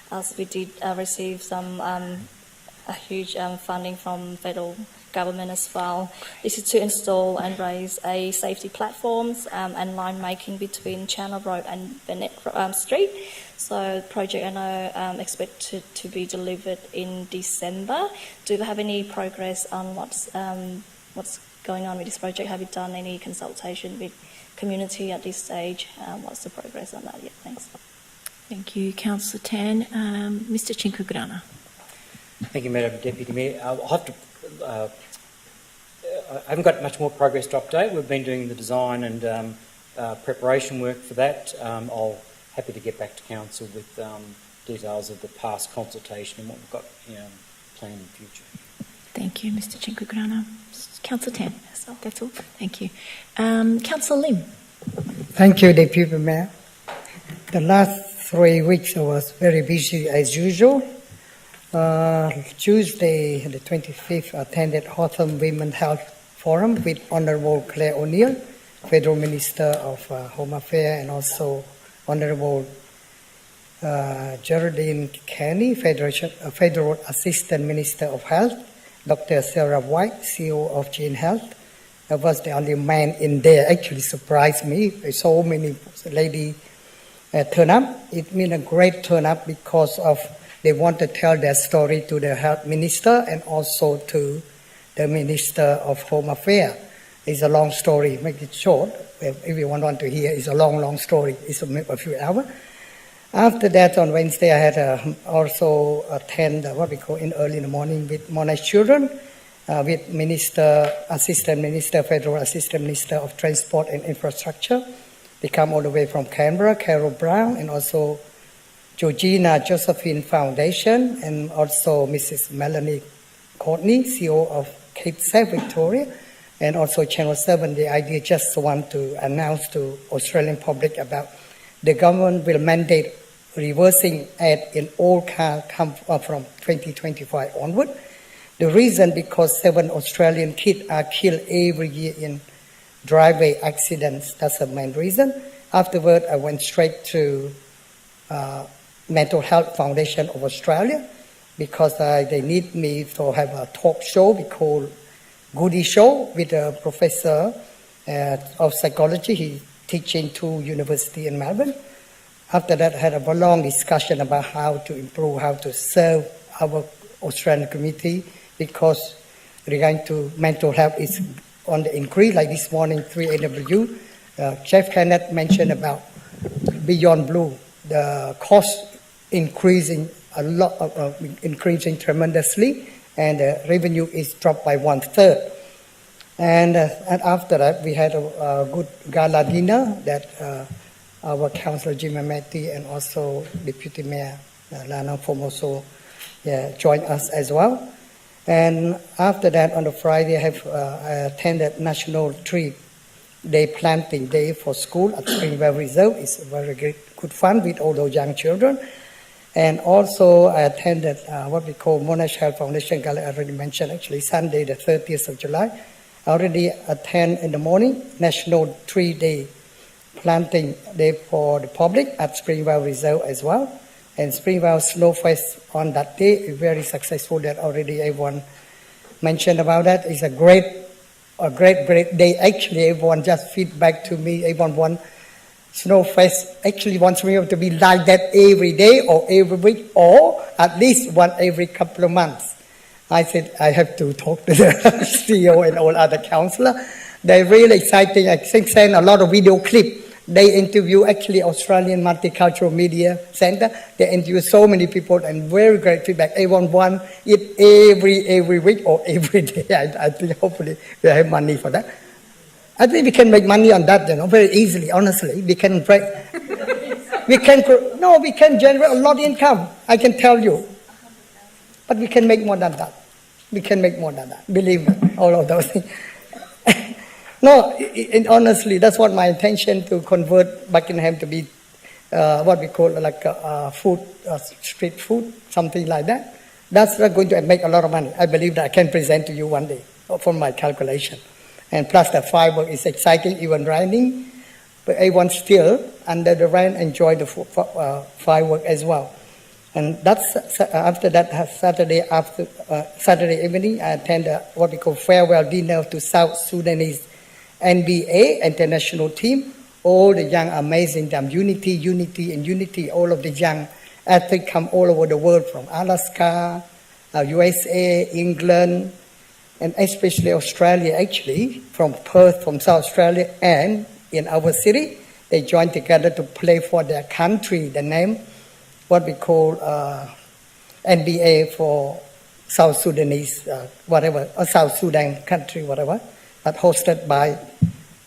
So we did receive some a huge funding from federal government as well. This is to install and raise a safety platforms and line making between Channel Road and Bennett Street. So the project I know expected to be delivered in December. Do you have any progress on what's going on with this project? Have you done any consultation with community at this stage? What's the progress on that yet? Thanks. Thank you, Councillor Tan. Mr Chinkugrana. Thank you, Madam Deputy Mayor. I'll have to, I haven't got much more progress to update. We've been doing the design and preparation work for that. I'll happy to get back to Council with details of the past consultation and what we've got planned in the future. Thank you, Mr Chinkugrana. Councillor Tan, that's all. Thank you. Councillor Lim. Thank you, Deputy Mayor. The last 3 weeks I was very busy as usual. Tuesday, the 25th, I attended Hotham Women's Health Forum with Honourable Claire O'Neill, Federal Minister of Home Affairs, and also Honourable Geraldine Kenny, Federal Assistant Minister of Health, Dr. Sarah White, CEO of Gene Health. I was the only man in there. Actually surprised me. So many ladies turn up. It means a great turn up because of they want to tell their story to the health minister and also to the Minister of Home Affairs. It's a long story, make it short. If everyone wants to hear, it's a long story. It's a few hours. After that, on Wednesday, I had also attend what we call in early in the morning with Monash Children, with Assistant Minister, Federal Assistant Minister of Transport and Infrastructure. They come all the way from Canberra, Carol Brown, and also Georgina Josephine Foundation, and also Mrs. Melanie Courtney, CEO of Cape Safe Victoria, and also Channel 7. The idea just want to announce to Australian public about the government will mandate reversing ad in all cars come from 2025 onward. The reason because 7 Australian kids are killed every year in driveway accidents. That's the main reason. Afterward, I went straight to Mental Health Foundation of Australia because they need me to have a talk show we call Goody Show with a professor of psychology. He's teaching 2 universities in Melbourne. After that, I had a long discussion about how to improve, how to serve our Australian community because regarding to mental health is on the increase. Like this morning, 3AW, Jeff Kenneth mentioned about Beyond Blue, the cost increasing a lot of increasing tremendously, and the revenue is dropped by 1/3. And after that, we had a good gala dinner that our Councillor Jim Ameti and also Deputy Mayor Lana Formoso joined us as well. And after that, on the Friday, I attended National Tree Day Planting Day for school at Springvale Reserve. It's very good fun with all those young children. And also, I attended what we call Monash Health Foundation Gala. I already mentioned, actually, Sunday, the 30th of July. I already attend in the morning National Tree Day Planting Day for the public at Springvale Reserve as well. And Springvale Snowfest on that day is very successful. That already everyone mentioned about that. It's a great day. Actually, everyone just feedback to me. Everyone wants Snowfest actually wants me to be like that every day or every week or at least one every couple of months. I said, I have to talk to the CEO and all other councillors. They're really exciting. I think send a lot of video clip. They interview actually Australian Multicultural Media Centre. They interview so many people and very great feedback. Everyone wants it every week or every day. I think hopefully we have money for that. I think we can make money on that, very easily, honestly. We can generate a lot of income, I can tell you. But we can make more than that. We can make more than that. Believe me, all of those things. No, honestly, that's what my intention to convert Buckingham to be what we call like street food, something like that. That's not going to make a lot of money. I believe that I can present to you one day from my calculation. And plus the firework is exciting, even raining. But everyone still, under the rain, enjoy the firework as well. And that's after that, Saturday evening, I attended what we call farewell dinner to South Sudanese NBA international team. All the young, amazing them, unity. All of the young athletes come all over the world from Alaska, USA, England, and especially Australia, actually, from Perth, from South Australia, and in our city. They joined together to play for their country, the name, what we call NBA for South Sudanese, whatever, or South Sudan country, whatever, but hosted by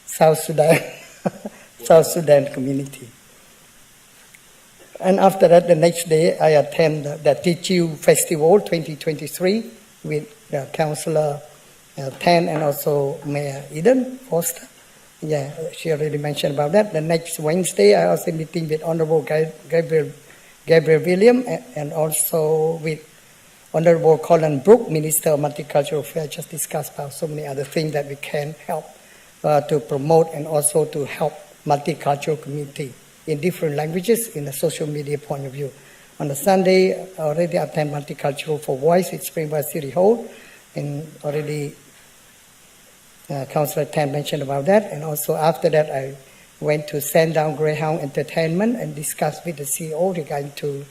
South Sudan, South Sudan community. And after that, the next day, I attend the TQ Festival 2023 with Councillor Tan and also Mayor Eden Foster. Yeah, she already mentioned about that. The next Wednesday, I also meeting with Honourable Gabriel William and also with Honourable Colin Brook, Minister of Multicultural Affairs, just discussed about so many other things that we can help to promote and also to help multicultural community in different languages in the social media point of view. On the Sunday, I already attend Multicultural for Voice at Springvale City Hall, and already Councillor Tan mentioned about that. And also after that, I went to Sandown Greyhound Entertainment and discussed with the CEO regarding to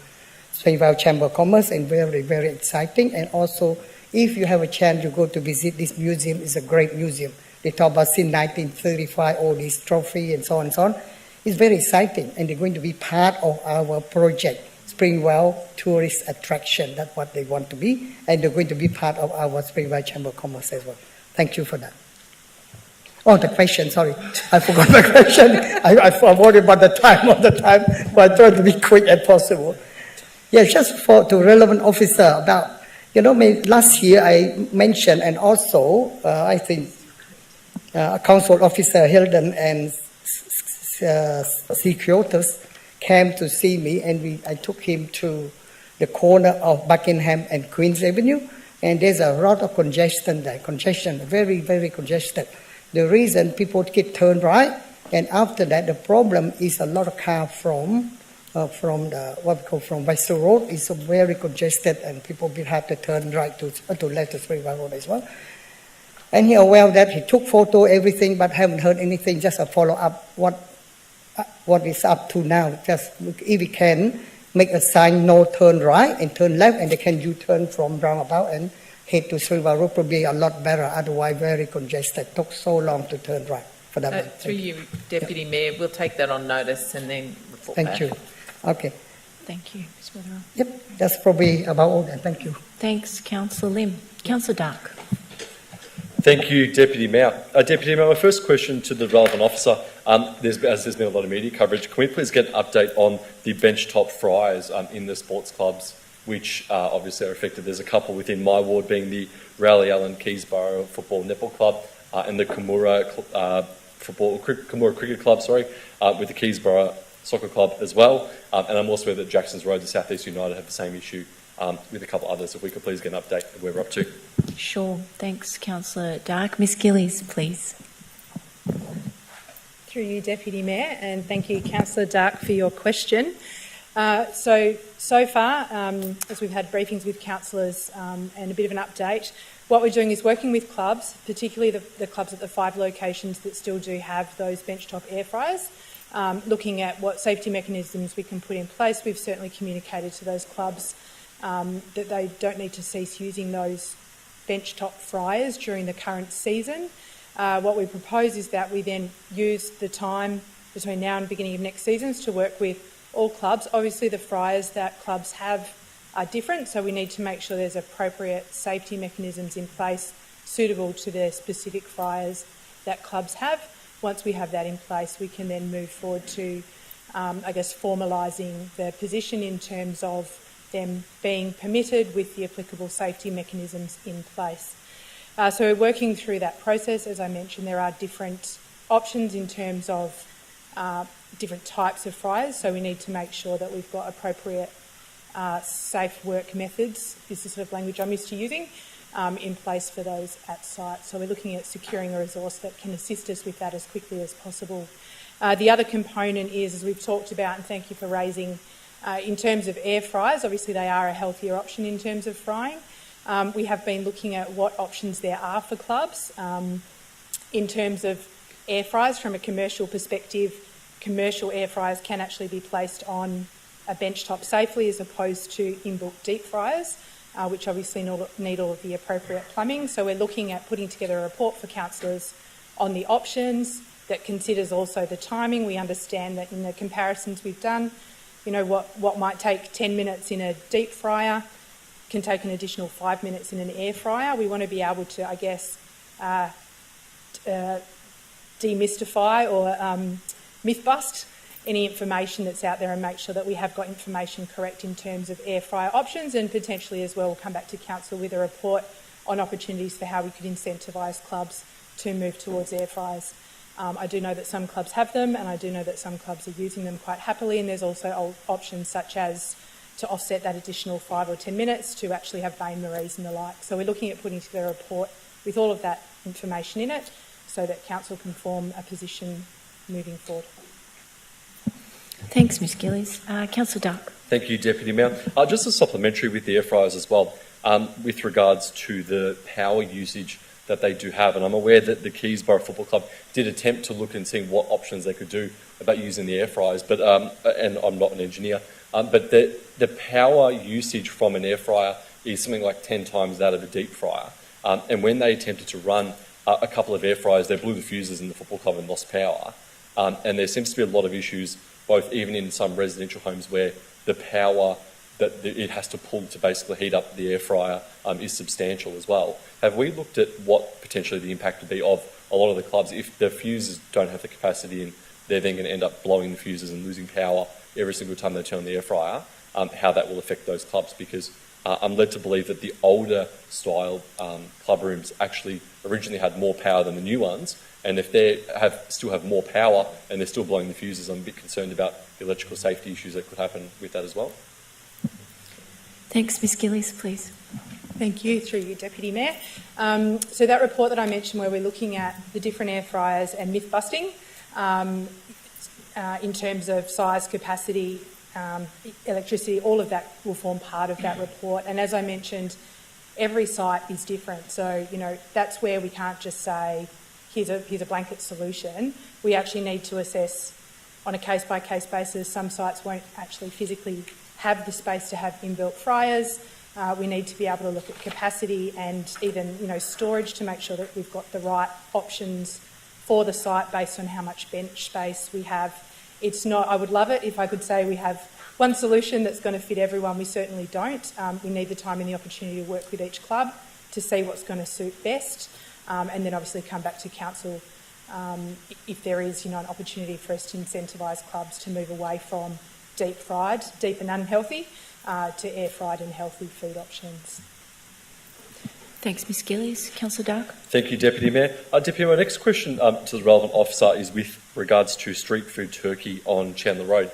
Springvale Chamber of Commerce, and very, very exciting. And also, if you have a chance to go to visit this museum, it's a great museum. They talk about since 1935, all these trophies and so on and so on. It's very exciting, and they're going to be part of our project, Springvale Tourist Attraction. That's what they want to be, and they're going to be part of our Springvale Chamber of Commerce as well. Thank you for that. Oh, the question, sorry. I forgot the question. I worried about the time but I tried to be quick as possible. Yeah, just to relevant officer about, last year I mentioned, and also I think council officer Hilden and Securitas came to see me, and I took him to the corner of Buckingham and Queen's Avenue, and there's a lot of congestion there, very, very congested. The reason people keep turn right, and after that, the problem is a lot of cars from Western Road is very congested, and people will have to turn right to left to Springvale Road as well. And he aware of that. He took photo, everything, but haven't heard anything. Just a follow up what is up to now. Just if we can make a sign, no turn right and turn left, and they can U-turn from roundabout and head to Springvale Road, probably a lot better. Otherwise, very congested. Took so long to turn right for that. Through you, Deputy Mayor, we'll take that on notice and then report back. Thank you. Okay. Thank you, Ms Weatherall. Yep, that's probably about all then. Thank you. Thanks, Councillor Lim. Councillor Dark. Thank you, Deputy Mayor. Deputy Mayor, my first question to the relevant officer, as there's been a lot of media coverage, can we please get an update on the benchtop fryers in the sports clubs, which obviously are affected? There's a couple within my ward, being the Raleigh Allen Keysborough Football Netball Club and the Kimura Cricket Club, with the Keysborough Soccer Club as well. And I'm also aware that Jackson's Road, the South East United, have the same issue with a couple others. If we could please get an update of where we're up to. Sure. Thanks, Councillor Dark. Ms Gillies, please. Through you, Deputy Mayor, and thank you, Councillor Dark, for your question. So far, as we've had briefings with councillors and a bit of an update, what we're doing is working with clubs, particularly the clubs at the 5 locations that still do have those benchtop air fryers, looking at what safety mechanisms we can put in place. We've certainly communicated to those clubs that they don't need to cease using those benchtop fryers during the current season. What we propose is that we then use the time between now and the beginning of next season to work with all clubs. Obviously, the fryers that clubs have are different, so we need to make sure there's appropriate safety mechanisms in place suitable to the specific fryers that clubs have. Once we have that in place, we can then move forward to, formalising the position in terms of them being permitted with the applicable safety mechanisms in place. So we're working through that process. As I mentioned, there are different options in terms of different types of fryers, so we need to make sure that we've got appropriate safe work methods, is the sort of language I'm used to using, in place for those at site. So we're looking at securing a resource that can assist us with that as quickly as possible. The other component is, as we've talked about, and thank you for raising, in terms of air fryers, obviously they are a healthier option in terms of frying. We have been looking at what options there are for clubs. In terms of air fryers, from a commercial perspective, commercial air fryers can actually be placed on a benchtop safely as opposed to inbuilt deep fryers, which obviously need all of the appropriate plumbing. So we're looking at putting together a report for councillors on the options that considers also the timing. We understand that in the comparisons we've done, what might take 10 minutes in a deep fryer can take an additional 5 minutes in an air fryer. We want to be able to, demystify or myth bust any information that's out there and make sure that we have got information correct in terms of air fryer options, and potentially as well we'll come back to council with a report on opportunities for how we could incentivise clubs to move towards air fryers. I do know that some clubs have them, and I do know that some clubs are using them quite happily, and there's also options such as to offset that additional 5 or 10 minutes to actually have bain-maries and the like. So we're looking at putting together a report with all of that information in it so that council can form a position moving forward. Thanks, Ms Gillies. Councillor Dark. Thank you, Deputy Mayor. Just a supplementary with the air fryers as well, with regards to the power usage that they do have. And I'm aware that the Keysborough Football Club did attempt to look and see what options they could do about using the air fryers, but and I'm not an engineer, but the power usage from an air fryer is something like 10 times that of a deep fryer. And when they attempted to run a couple of air fryers, they blew the fuses in the football club and lost power. And there seems to be a lot of issues, both even in some residential homes, where the power that it has to pull to basically heat up the air fryer is substantial as well. Have we looked at what potentially the impact would be of a lot of the clubs if the fuses don't have the capacity and they're then going to end up blowing the fuses and losing power every single time they turn on the air fryer, how that will affect those clubs? Because I'm led to believe that the older style club rooms actually originally had more power than the new ones, and if they still have more power and they're still blowing the fuses, I'm a bit concerned about the electrical safety issues that could happen with that as well. Thanks, Ms Gillies, please. Thank you, through you, Deputy Mayor. So that report that I mentioned where we're looking at the different air fryers and myth busting in terms of size, capacity, electricity, all of that will form part of that report. And as I mentioned, every site is different. So, that's where we can't just say, here's a blanket solution. We actually need to assess on a case-by-case basis. Some sites won't actually physically have the space to have inbuilt fryers. We need to be able to look at capacity and even, storage to make sure that we've got the right options for the site based on how much bench space we have. It's not, I would love it if I could say we have one solution that's going to fit everyone. We certainly don't. We need the time and the opportunity to work with each club to see what's going to suit best, and then obviously come back to council if there is, an opportunity for us to incentivise clubs to move away from deep and unhealthy, to air fried and healthy food options. Thanks, Ms Gillies. Councillor Dark. Thank you, Deputy Mayor. Deputy Mayor, my next question to the relevant officer is with regards to street food turkey on Chandler Road.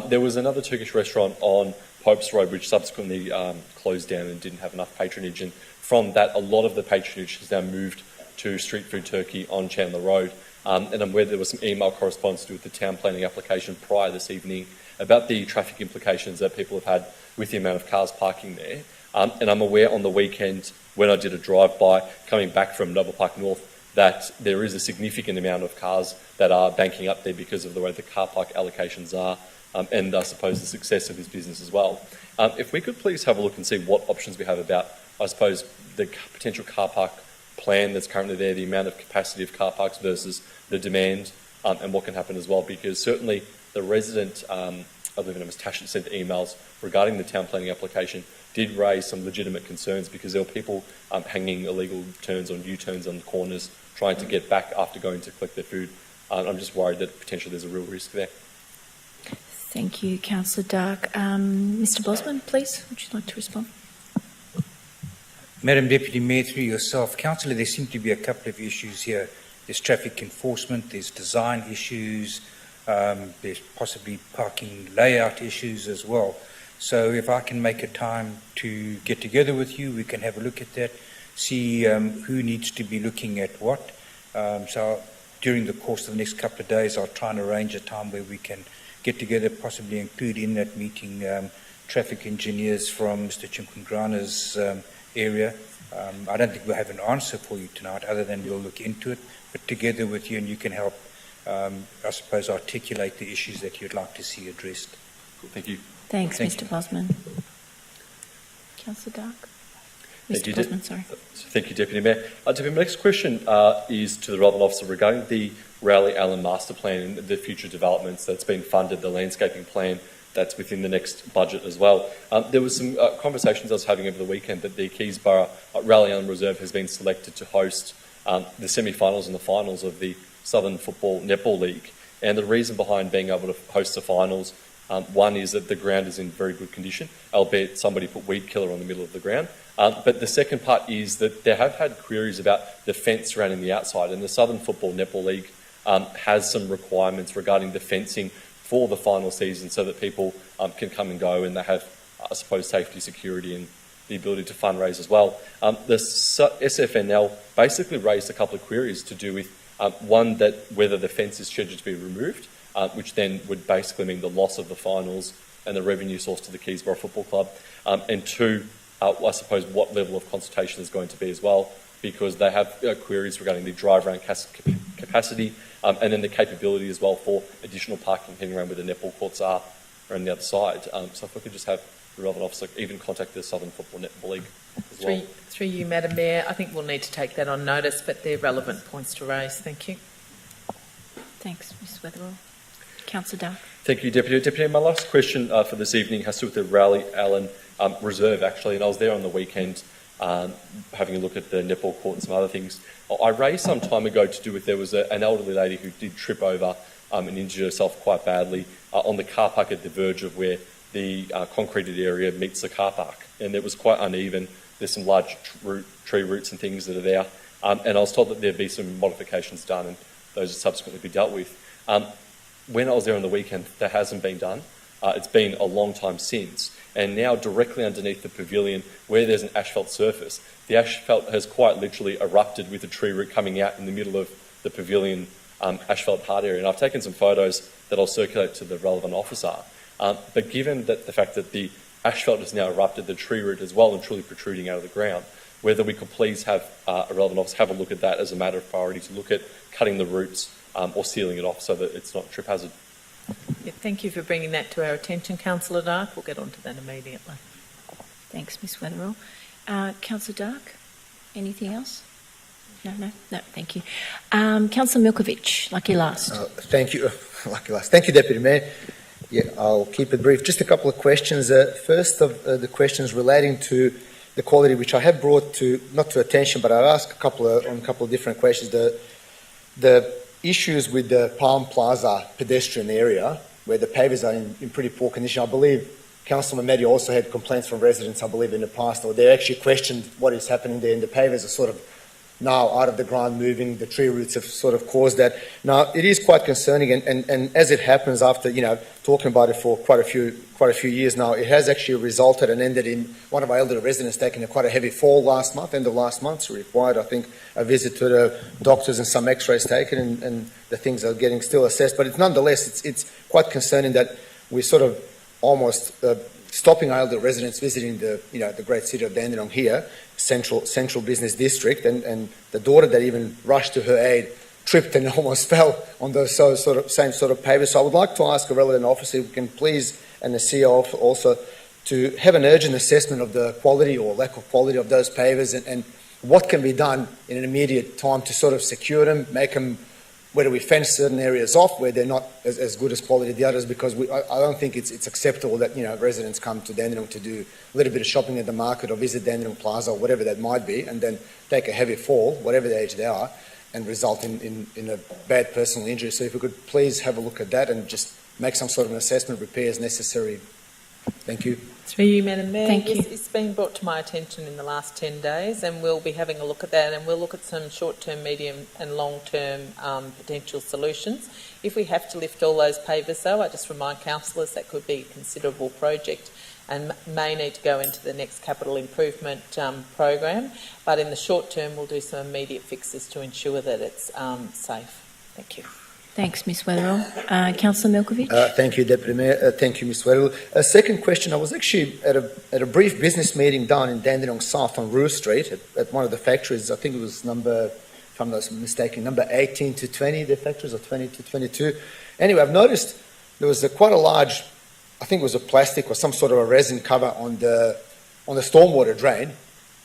There was another Turkish restaurant on Popes Road which subsequently closed down and didn't have enough patronage, and from that a lot of the patronage has now moved to street food turkey on Chandler Road. And I'm aware there was some email correspondence to do with the town planning application prior this evening about the traffic implications that people have had with the amount of cars parking there. And I'm aware on the weekend when I did a drive-by coming back from Noble Park North that there is a significant amount of cars that are banking up there because of the way the car park allocations are, and I suppose the success of this business as well. If we could please have a look and see what options we have about, I suppose, the potential car park plan that's currently there, the amount of capacity of car parks versus the demand, and what can happen as well, because certainly the resident, I believe her name was Tasha, sent emails regarding the town planning application, did raise some legitimate concerns because there were people hanging illegal turns on U-turns on the corners trying to get back after going to collect their food. I'm just worried that potentially there's a real risk there. Thank you, Councillor Dark. Mr Bosman, please, would you like to respond? Madam Deputy Mayor, through yourself, Councillor, there seem to be a couple of issues here. There's traffic enforcement, there's design issues, there's possibly parking layout issues as well. So if I can make a time to get together with you, we can have a look at that, see who needs to be looking at what. So during the course of the next couple of days, I'll try and arrange a time where we can get together, possibly include in that meeting traffic engineers from Mr Chimkungrana's area. I don't think we'll have an answer for you tonight other than we'll look into it, but together with you, and you can help, I suppose, articulate the issues that you'd like to see addressed. Cool, thank you. Thanks, Thank Mr you. Bosman. Councillor Dark. Mr Bosman, sorry. Thank you, Deputy Mayor. Deputy Mayor, my next question is to the relevant officer regarding the Rowley Allen Master Plan and the future developments that's been funded, the landscaping plan that's within the next budget as well. There was some conversations I was having over the weekend that the Keysborough Rowley Allen Reserve has been selected to host the semi-finals and the finals of the Southern Football Netball League. And the reason behind being able to host the finals, one is that the ground is in very good condition, albeit somebody put weed killer on the middle of the ground. But the second part is that there have had queries about the fence surrounding the outside, and the Southern Football Netball League has some requirements regarding the fencing for the final season so that people can come and go and they have, I suppose, safety, security and the ability to fundraise as well. The SFNL basically raised a couple of queries to do with, one, that whether the fence is scheduled to be removed, which then would basically mean the loss of the finals and the revenue source to the Keysborough Football Club, and two, I suppose what level of consultation is going to be as well, because they have queries regarding the drive-around capacity and then the capability as well for additional parking heading around where the netball courts are around the other side. So if we could just have the relevant officer even contact the Southern Football Netball League as well. Through you, Madam Mayor, I think we'll need to take that on notice, but they're relevant points to raise. Thank you. Thanks, Ms Weatherall. Councillor Dark. Thank you, Deputy. Deputy, my last question for this evening has to do with the Rowley Allen Reserve, actually, and I was there on the weekend having a look at the netball court and some other things. I raised some time ago to do with there was an elderly lady who did trip over and injured herself quite badly on the car park at the verge of where the concreted area meets the car park, and it was quite uneven. There's some large tree roots and things that are there, and I was told that there'd be some modifications done and those would subsequently be dealt with. When I was there on the weekend, that hasn't been done. It's been a long time since. And now directly underneath the pavilion, where there's an asphalt surface, the asphalt has quite literally erupted with a tree root coming out in the middle of the pavilion asphalt hard area. And I've taken some photos that I'll circulate to the relevant officer. But given that the fact that the asphalt has now erupted, the tree root as well and truly protruding out of the ground, whether we could please have a relevant officer have a look at that as a matter of priority to look at cutting the roots or sealing it off so that it's not a trip hazard. Yeah, thank you for bringing that to our attention, Councillor Dark. We'll get on to that immediately. Thanks, Ms Weatherall. Councillor Dark, anything else? No, thank you. Councillor Milkovich, lucky last. Thank you. Lucky last. Thank you, Deputy Mayor. Yeah, I'll keep it brief. Just a couple of questions. First of the questions relating to the quality, which I have brought to, not to attention, but I've asked on a couple of different questions. The issues with the Palm Plaza pedestrian area, where the pavers are in pretty poor condition. I believe Councillor Mamedi also had complaints from residents, I believe, in the past, or they actually questioned what is happening there, and the pavers are sort of now out of the ground moving. The tree roots have sort of caused that. Now, it is quite concerning, and as it happens after, talking about it for quite a few years now, it has actually resulted and ended in one of our elderly residents taking quite a heavy fall end of last month, so required, I think, a visit to the doctors and some x-rays taken, and the things are getting still assessed. But it's nonetheless, it's quite concerning that we're sort of almost stopping our elderly residents visiting the great city of Dandenong here, central business district, and the daughter that even rushed to her aid tripped and almost fell on those same sort of pavers. So I would like to ask a relevant officer if we can please, and the CEO also, to have an urgent assessment of the quality or lack of quality of those pavers, and what can be done in an immediate time to sort of secure them, make them, whether we fence certain areas off where they're not as good as quality as the others, because I don't think it's acceptable that residents come to Dandenong to do a little bit of shopping at the market or visit Dandenong Plaza or whatever that might be, and then take a heavy fall, whatever the age they are, and result in a bad personal injury. So if we could please have a look at that and just make some sort of an assessment, repairs necessary. Thank you. Through you, Madam Mayor. Thank you. Yes, it's been brought to my attention in the last 10 days, and we'll be having a look at that, and we'll look at some short-term, medium and long-term potential solutions. If we have to lift all those pavers, though, I just remind councillors that could be a considerable project and may need to go into the next capital improvement program. But in the short term, we'll do some immediate fixes to ensure that it's safe. Thank you. Thanks, Ms Weatherall. Councillor Milkovich. Thank you, Deputy Mayor. Thank you, Ms Weatherall. A second question. I was actually at a brief business meeting down in Dandenong South on Rue Street at one of the factories. I think it was if I'm not mistaken, number 18 to 20, the factories, or 20 to 22. Anyway, I've noticed there was quite a large, I think it was a plastic or some sort of a resin cover on the stormwater drain,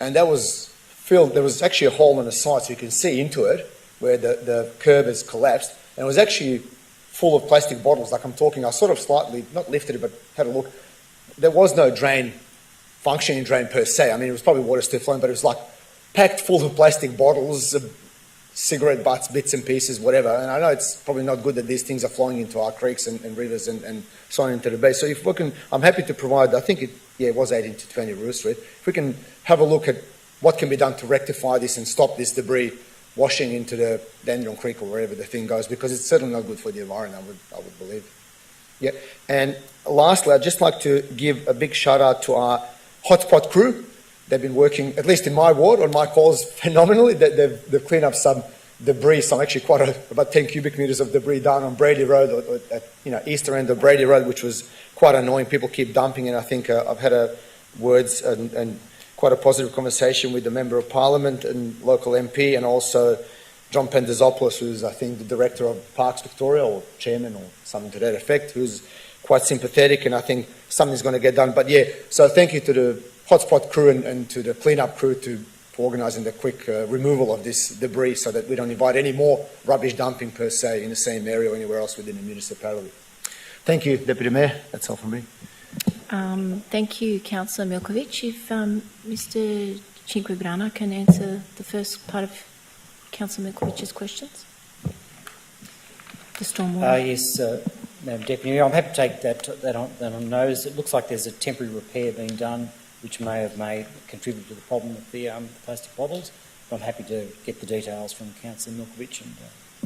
and that was filled. There was actually a hole on the side so you can see into it where the curb has collapsed. And it was actually full of plastic bottles, like I'm talking. I sort of slightly, not lifted it, but had a look. There was no functioning drain per se. I mean, it was probably water still flowing, but it was like packed full of plastic bottles, cigarette butts, bits and pieces, whatever. And I know it's probably not good that these things are flowing into our creeks and rivers and so on into the bay. So if we can, I'm happy to provide, I think it was 18 to 20 Rue Street. If we can have a look at what can be done to rectify this and stop this debris washing into the Dandenong Creek or wherever the thing goes, because it's certainly not good for the environment, I would believe. Yeah. And lastly, I'd just like to give a big shout out to our hotspot crew. They've been working, at least in my ward, on my calls phenomenally. They've cleaned up some debris, actually about 10 cubic metres of debris down on Brady Road, or at eastern end of Brady Road, which was quite annoying. People keep dumping, and I think I've had words and quite a positive conversation with the Member of Parliament and local MP, and also John Pendazopoulos, who's, I think, the Director of Parks Victoria, or Chairman, or something to that effect, who's quite sympathetic, and I think something's going to get done. But yeah, so thank you to the hotspot crew and to the clean-up crew for organising the quick removal of this debris so that we don't invite any more rubbish dumping per se in the same area or anywhere else within the municipality. Thank you, Deputy Mayor. That's all from me. Thank you, Councillor Milkovich. If Mr Cinquegrana can answer the first part of Councillor Milkovich's questions. The stormwater. Yes, Madam Deputy, I'm happy to take that on notice. It looks like there's a temporary repair being done, which may have contributed to the problem with the plastic bottles. But I'm happy to get the details from Councillor Milkovich and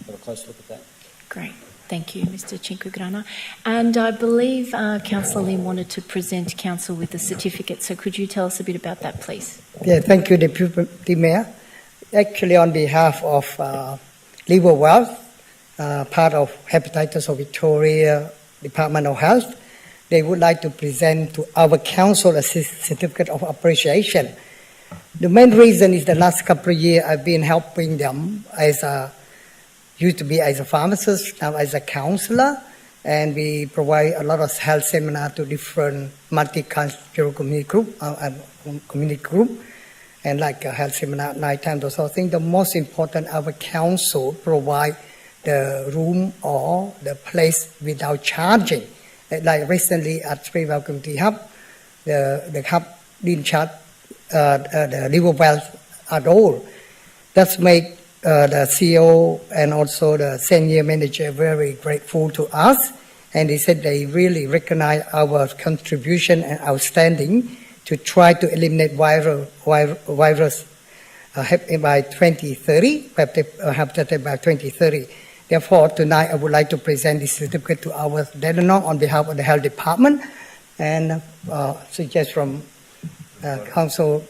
have a close look at that. Great. Thank you, Mr Cinquegrana. And I believe Councillor Lim wanted to present Council with the certificate, so could you tell us a bit about that, please? Yeah, thank you, Deputy Mayor. Actually, on behalf of Liver Wealth, part of Hepatitis of Victoria Department of Health, they would like to present to our Council a certificate of appreciation. The main reason is the last couple of years I've been helping them used to be as a pharmacist, now as a counsellor, and we provide a lot of health seminars to different multicultural community group, and like a health seminar at night time. So I think the most important, our council provide the room or the place without charging. Like recently at Springvale Community Hub, the hub didn't shut the river wells at all. That's made the CEO and also the senior manager very grateful to us, and they said they really recognize our contribution and outstanding to try to eliminate virus by 2030, have that by 2030. Therefore, tonight I would like to present this certificate to our Dandenong on behalf of the Health Department, and suggest from Council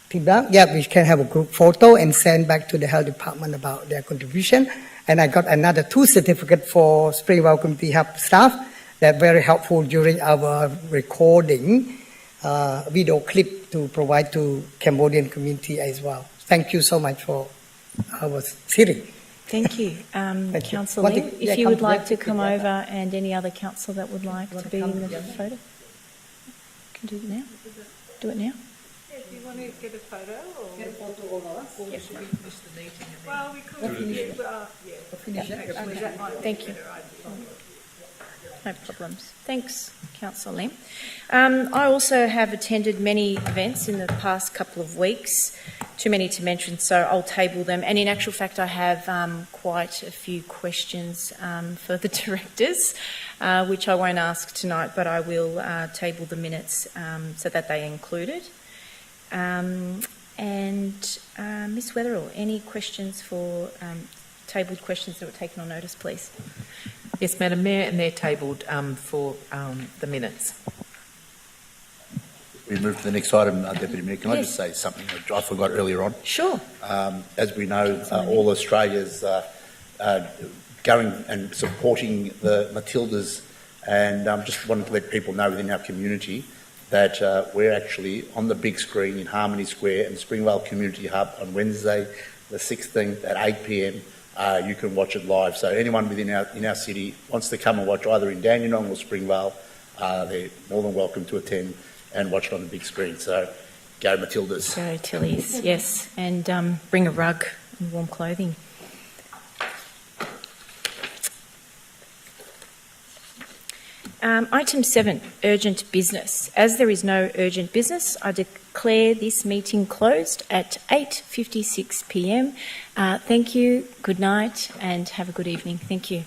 Tibang, yeah, we can have a group photo and send back to the Health Department about their contribution. And I got another 2 certificates for Springvale Community Hub staff that are very helpful during our recording video clip to provide to Cambodian community as well. Thank you so much for our hearing. Thank you. Councillor Lim, if you would like to come over, and any other councillor that would like to be in the photo. Can do it now. Do it now. Do you want to get a photo or get a photo of us? Or should we finish the meeting? Well, we could finish it. Thank you. No problems. Thanks, Councillor Lim. I also have attended many events in the past couple of weeks, too many to mention, so I'll table them. And in actual fact, I have quite a few questions for the directors, which I won't ask tonight, but I will table the minutes so that they are included. And Ms Weatherall, any questions for tabled questions that were taken on notice, please? Yes, Madam Mayor, and they're tabled for the minutes. We move to the next item, Deputy Mayor. Can I just say something that I forgot earlier on? Sure. As we know, all Australia's going and supporting the Matildas, and just wanted to let people know within our community that we're actually on the big screen in Harmony Square and Springvale Community Hub on Wednesday, the 16th at 8 p.m. You can watch it live. So anyone within our city wants to come and watch either in Dandenong or Springvale, they're more than welcome to attend and watch it on the big screen. So go Matildas. Go Tillies, yes. And bring a rug and warm clothing. Item 7, urgent business. As there is no urgent business, I declare this meeting closed at 8:56 p.m. Thank you, good night, and have a good evening. Thank you.